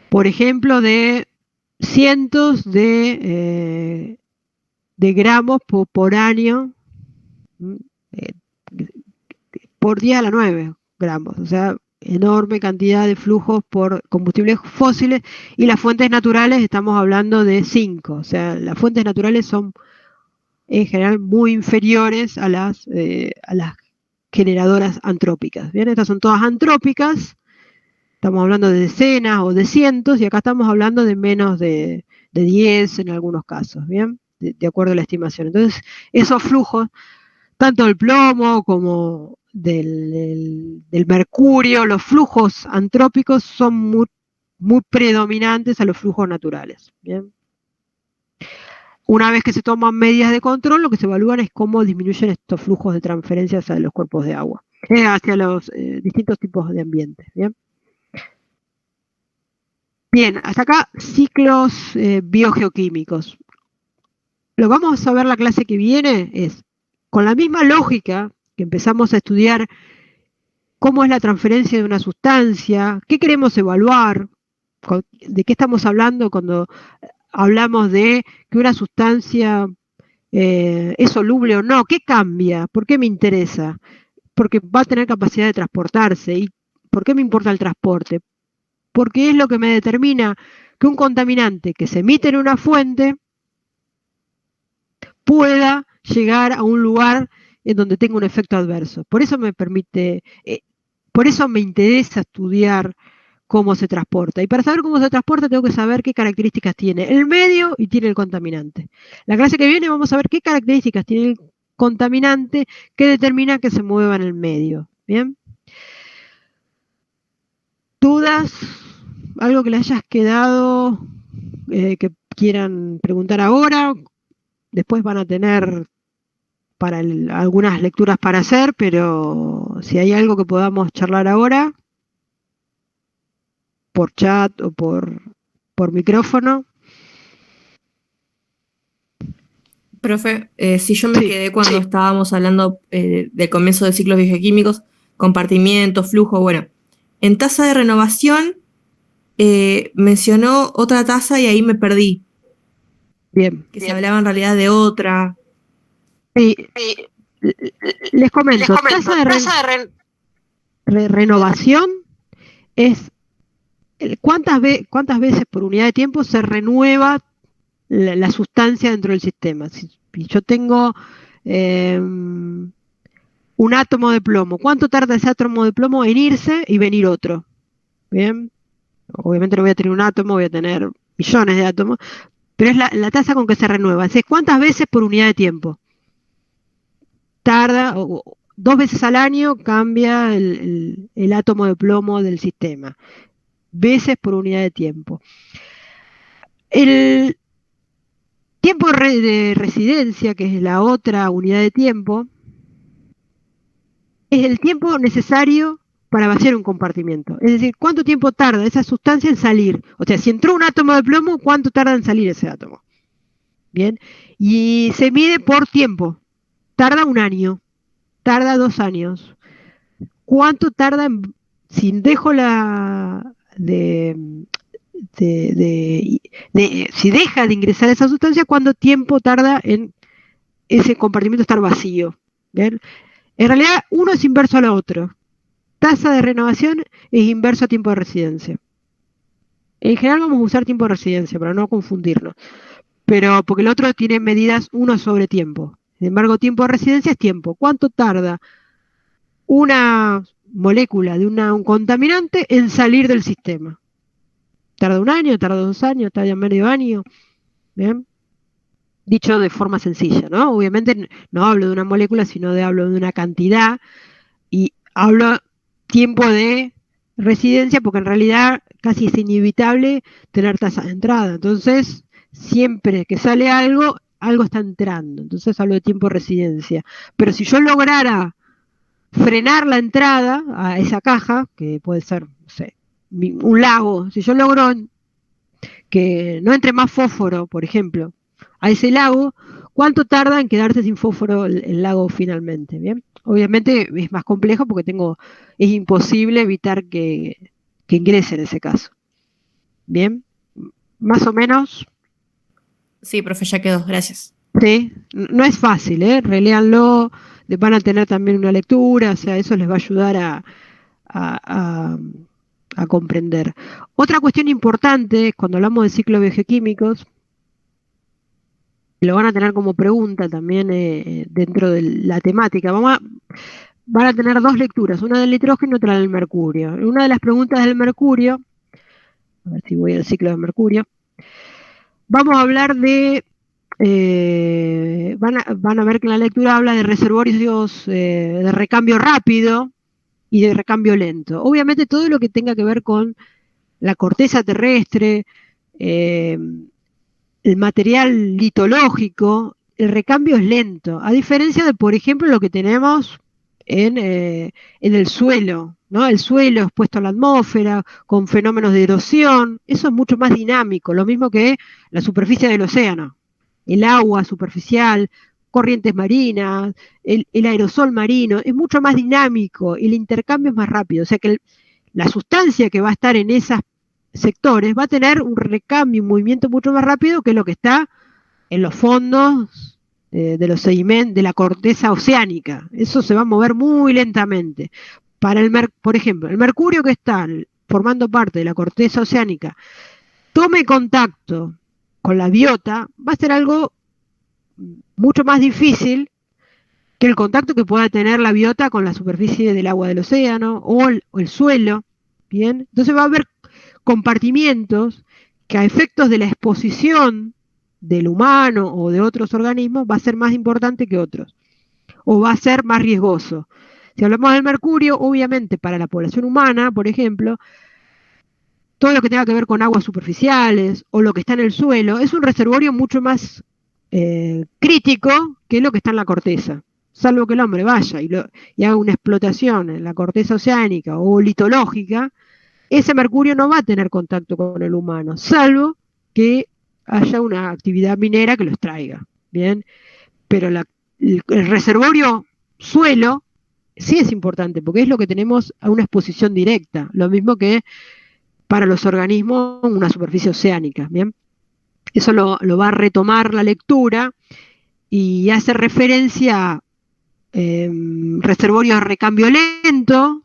[SPEAKER 1] por ejemplo, de cientos de gramos por año, por 10 a la 9 gramos, o sea, enorme cantidad de flujos por combustibles fósiles, y las fuentes naturales estamos hablando de 5, o sea, las fuentes naturales son en general muy inferiores a las generadoras antrópicas. Bien, estas son todas antrópicas, estamos hablando de decenas o de cientos, y acá estamos hablando de menos de 10 en algunos casos, bien, de acuerdo a la estimación. Entonces, esos flujos tanto del plomo como del mercurio. Los flujos antrópicos son muy predominantes a los flujos naturales. ¿Bien? Una vez que se toman medidas de control, lo que se evalúan es cómo disminuyen estos flujos de transferencia hacia los cuerpos de agua, hacia los distintos tipos de ambientes. ¿Bien? Bien, hasta acá ciclos biogeoquímicos. Lo vamos a ver la clase que viene, es con la misma lógica que empezamos a estudiar cómo es la transferencia de una sustancia, qué queremos evaluar, de qué estamos hablando cuando hablamos de que una sustancia es soluble o no, qué cambia, por qué me interesa, porque va a tener capacidad de transportarse. ¿Y por qué me importa el transporte? Porque es lo que me determina que un contaminante que se emite en una fuente pueda llegar a un lugar en donde tenga un efecto adverso. Por eso por eso me interesa estudiar cómo se transporta. Y para saber cómo se transporta tengo que saber qué características tiene el medio y tiene el contaminante. La clase que viene vamos a ver qué características tiene el contaminante que determina que se mueva en el medio. ¿Bien? ¿Dudas? ¿Algo que le hayas quedado que quieran preguntar ahora? Después van a tener algunas lecturas para hacer, pero si hay algo que podamos charlar ahora, por chat o por micrófono.
[SPEAKER 4] Profe, si yo me quedé cuando estábamos hablando del comienzo de ciclos bioquímicos, compartimiento, flujo, bueno, en tasa de renovación mencionó otra tasa y ahí me perdí.
[SPEAKER 1] Bien.
[SPEAKER 4] Que se hablaba en realidad de otra.
[SPEAKER 1] Sí. Les comento, tasa de renovación es cuántas veces por unidad de tiempo se renueva la sustancia dentro del sistema. Si yo tengo un átomo de plomo, ¿cuánto tarda ese átomo de plomo en irse y venir otro? Bien, obviamente no voy a tener un átomo, voy a tener millones de átomos, pero es la tasa con que se renueva. Es ¿cuántas veces por unidad de tiempo? Tarda, 2 veces al año cambia el átomo de plomo del sistema. Veces por unidad de tiempo. El tiempo de residencia, que es la otra unidad de tiempo, es el tiempo necesario para vaciar un compartimiento. Es decir, ¿cuánto tiempo tarda esa sustancia en salir? O sea, si entró un átomo de plomo, ¿cuánto tarda en salir ese átomo? Bien, y se mide por tiempo. Tarda 1 año, tarda 2 años. ¿Cuánto tarda si dejo si deja de ingresar esa sustancia, cuánto tiempo tarda en ese compartimento estar vacío? ¿Bien? En realidad, uno es inverso al otro. Tasa de renovación es inverso a tiempo de residencia. En general vamos a usar tiempo de residencia para no confundirnos, pero porque el otro tiene medidas uno sobre tiempo. Sin embargo, tiempo de residencia es tiempo. ¿Cuánto tarda una molécula de un contaminante en salir del sistema? ¿Tarda 1 año? ¿Tarda 2 años? ¿Tarda medio año? ¿Bien? Dicho de forma sencilla, ¿no? Obviamente no hablo de una molécula, sino hablo de una cantidad, y hablo tiempo de residencia porque en realidad casi es inevitable tener tasa de entrada. Entonces, siempre que sale algo está entrando. Entonces hablo de tiempo de residencia. Pero si yo lograra frenar la entrada a esa caja, que puede ser, no sé, un lago, si yo logro que no entre más fósforo, por ejemplo, a ese lago, ¿cuánto tarda en quedarse sin fósforo el lago finalmente? ¿Bien? Obviamente es más complejo porque es imposible evitar que ingrese en ese caso. ¿Bien? Más o menos.
[SPEAKER 4] Sí, profe, ya quedó, gracias.
[SPEAKER 1] Sí, no es fácil, reléanlo, van a tener también una lectura, o sea, eso les va a ayudar a comprender. Otra cuestión importante, cuando hablamos de ciclos biogeoquímicos, lo van a tener como pregunta también dentro de la temática. Van a tener 2 lecturas, una del nitrógeno y otra del mercurio. Una de las preguntas del mercurio, a ver si voy al ciclo de mercurio, vamos a hablar de van a ver que en la lectura habla de reservorios de recambio rápido y de recambio lento. Obviamente todo lo que tenga que ver con la corteza terrestre, el material litológico, el recambio es lento, a diferencia de, por ejemplo, lo que tenemos en el suelo, ¿no? El suelo expuesto a la atmósfera, con fenómenos de erosión, eso es mucho más dinámico, lo mismo que la superficie del océano, el agua superficial, corrientes marinas, el aerosol marino, es mucho más dinámico, el intercambio es más rápido, o sea que la sustancia que va a estar en esos sectores va a tener un recambio, un movimiento mucho más rápido que lo que está en los fondos de los sedimentos, de la corteza oceánica. Eso se va a mover muy lentamente. Por ejemplo, el mercurio que está formando parte de la corteza oceánica tome contacto con la biota, va a ser algo mucho más difícil que el contacto que pueda tener la biota con la superficie del agua del océano o el suelo. ¿Bien? Entonces va a haber compartimientos que a efectos de la exposición del humano o de otros organismos va a ser más importante que otros, o va a ser más riesgoso. Si hablamos del mercurio, obviamente para la población humana, por ejemplo, todo lo que tenga que ver con aguas superficiales o lo que está en el suelo, es un reservorio mucho más crítico que lo que está en la corteza. Salvo que el hombre vaya y haga una explotación en la corteza oceánica o litológica, ese mercurio no va a tener contacto con el humano, salvo que haya una actividad minera que lo extraiga. ¿Bien? Pero el reservorio suelo sí es importante, porque es lo que tenemos a una exposición directa, lo mismo que para los organismos una superficie oceánica. ¿Bien? Eso lo va a retomar la lectura y hace referencia a reservorios de recambio lento,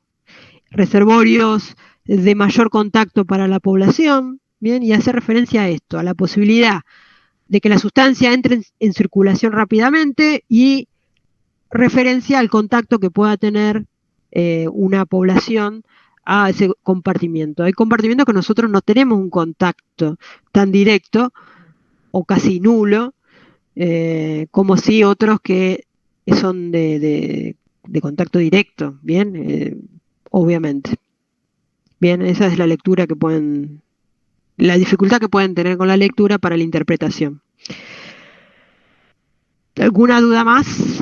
[SPEAKER 1] reservorios de mayor contacto para la población, ¿bien? Y hace referencia a esto, a la posibilidad de que la sustancia entre en circulación rápidamente y referencia al contacto que pueda tener una población a ese compartimiento. Hay compartimientos que nosotros no tenemos un contacto tan directo o casi nulo, como sí otros que son de contacto directo, ¿bien? Obviamente. Bien, esa es la lectura que la dificultad que pueden tener con la lectura para la interpretación. ¿Alguna duda más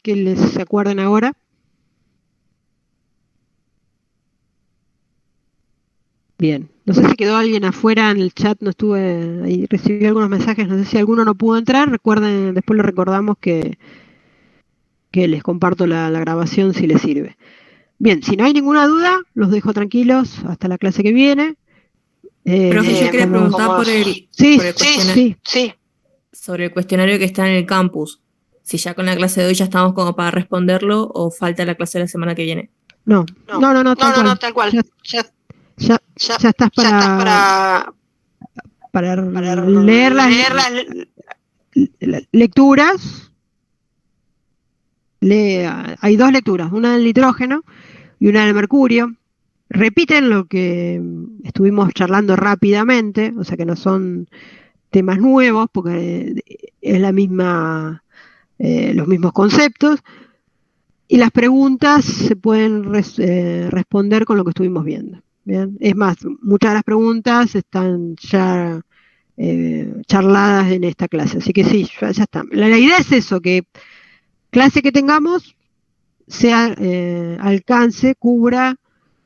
[SPEAKER 1] que les acuerden ahora? Bien, no sé si quedó alguien afuera en el chat, no estuve ahí, recibí algunos mensajes, no sé si alguno no pudo entrar, recuerden, después lo recordamos que les comparto la grabación si les sirve. Bien, si no hay ninguna duda, los dejo tranquilos hasta la clase que viene.
[SPEAKER 4] Profe, yo quería preguntar sobre el cuestionario que está en el campus. Si ya con la clase de hoy ya estamos como para responderlo o falta la clase de la semana que viene.
[SPEAKER 1] No, tal cual. Ya estás para leer las lecturas. Hay dos lecturas, una del nitrógeno y una del mercurio. Repiten lo que estuvimos charlando rápidamente, o sea que no son temas nuevos, porque es la misma, los mismos conceptos, y las preguntas se pueden responder con lo que estuvimos viendo. ¿Bien? Es más, muchas de las preguntas están ya charladas en esta clase, así que sí, ya está. La idea es eso, que clase que tengamos sea alcance, cubra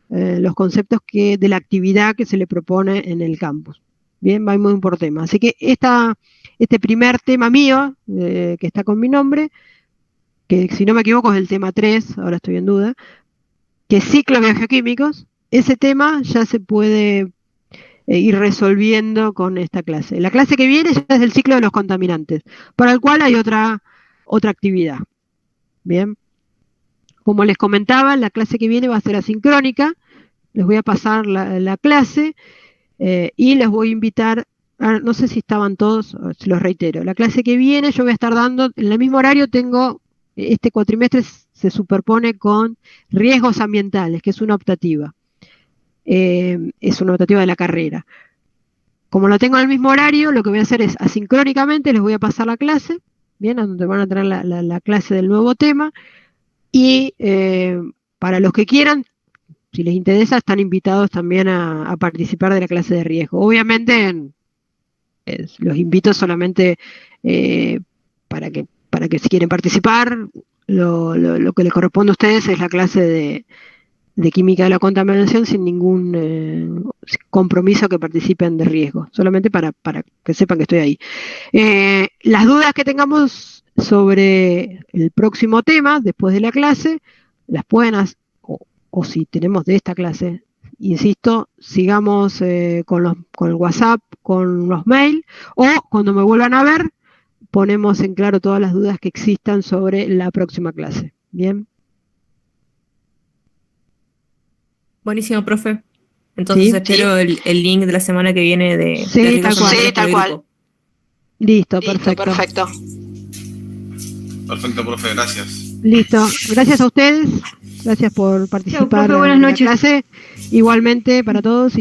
[SPEAKER 1] los conceptos de la actividad que se le propone en el campus. Bien, vamos por tema. Así que este primer tema mío, que está con mi nombre, que si no me equivoco es el tema 3, ahora estoy en duda, que es ciclos biogeoquímicos, ese tema ya se puede ir resolviendo con esta clase. La clase que viene ya es el ciclo de los contaminantes, para el cual hay otra actividad. Bien. Como les comentaba, la clase que viene va a ser asincrónica. Les voy a pasar la clase y les voy a invitar, no sé si estaban todos, se los reitero. La clase que viene yo voy a estar dando, en el mismo horario tengo, este cuatrimestre se superpone con riesgos ambientales, que es una optativa. Es una optativa de la carrera. como lo tengo en el mismo horario, lo que voy a hacer es asincrónicamente les voy a pasar la clase, bien, a donde van a tener la clase del nuevo tema, y para los que quieran, si les interesa, están invitados también a participar de la clase de riesgo. Obviamente los invito solamente para que si quieren participar, lo que les corresponde a ustedes es la clase de química de la contaminación sin ningún compromiso que participen de riesgo, solamente para que sepan que estoy ahí. Las dudas que tengamos sobre el próximo tema después de la clase, las pueden hacer, o si tenemos de esta clase, insisto, sigamos con el WhatsApp, con los mails, o cuando me vuelvan a ver, ponemos en claro todas las dudas que existan sobre la próxima clase. Bien.
[SPEAKER 4] Buenísimo, profe. Entonces
[SPEAKER 1] Sí,
[SPEAKER 4] espero el link de la semana que viene de
[SPEAKER 1] Sí,
[SPEAKER 4] riesgos
[SPEAKER 1] tal cual.
[SPEAKER 4] ambientales
[SPEAKER 1] Sí, tal
[SPEAKER 4] por
[SPEAKER 1] cual.
[SPEAKER 4] grupo.
[SPEAKER 1] Listo, perfecto.
[SPEAKER 5] Perfecto, profe, gracias.
[SPEAKER 1] Listo. Gracias a ustedes. Gracias por participar
[SPEAKER 6] profe, buenas
[SPEAKER 1] en la
[SPEAKER 6] noches.
[SPEAKER 1] clase. Igualmente para todos.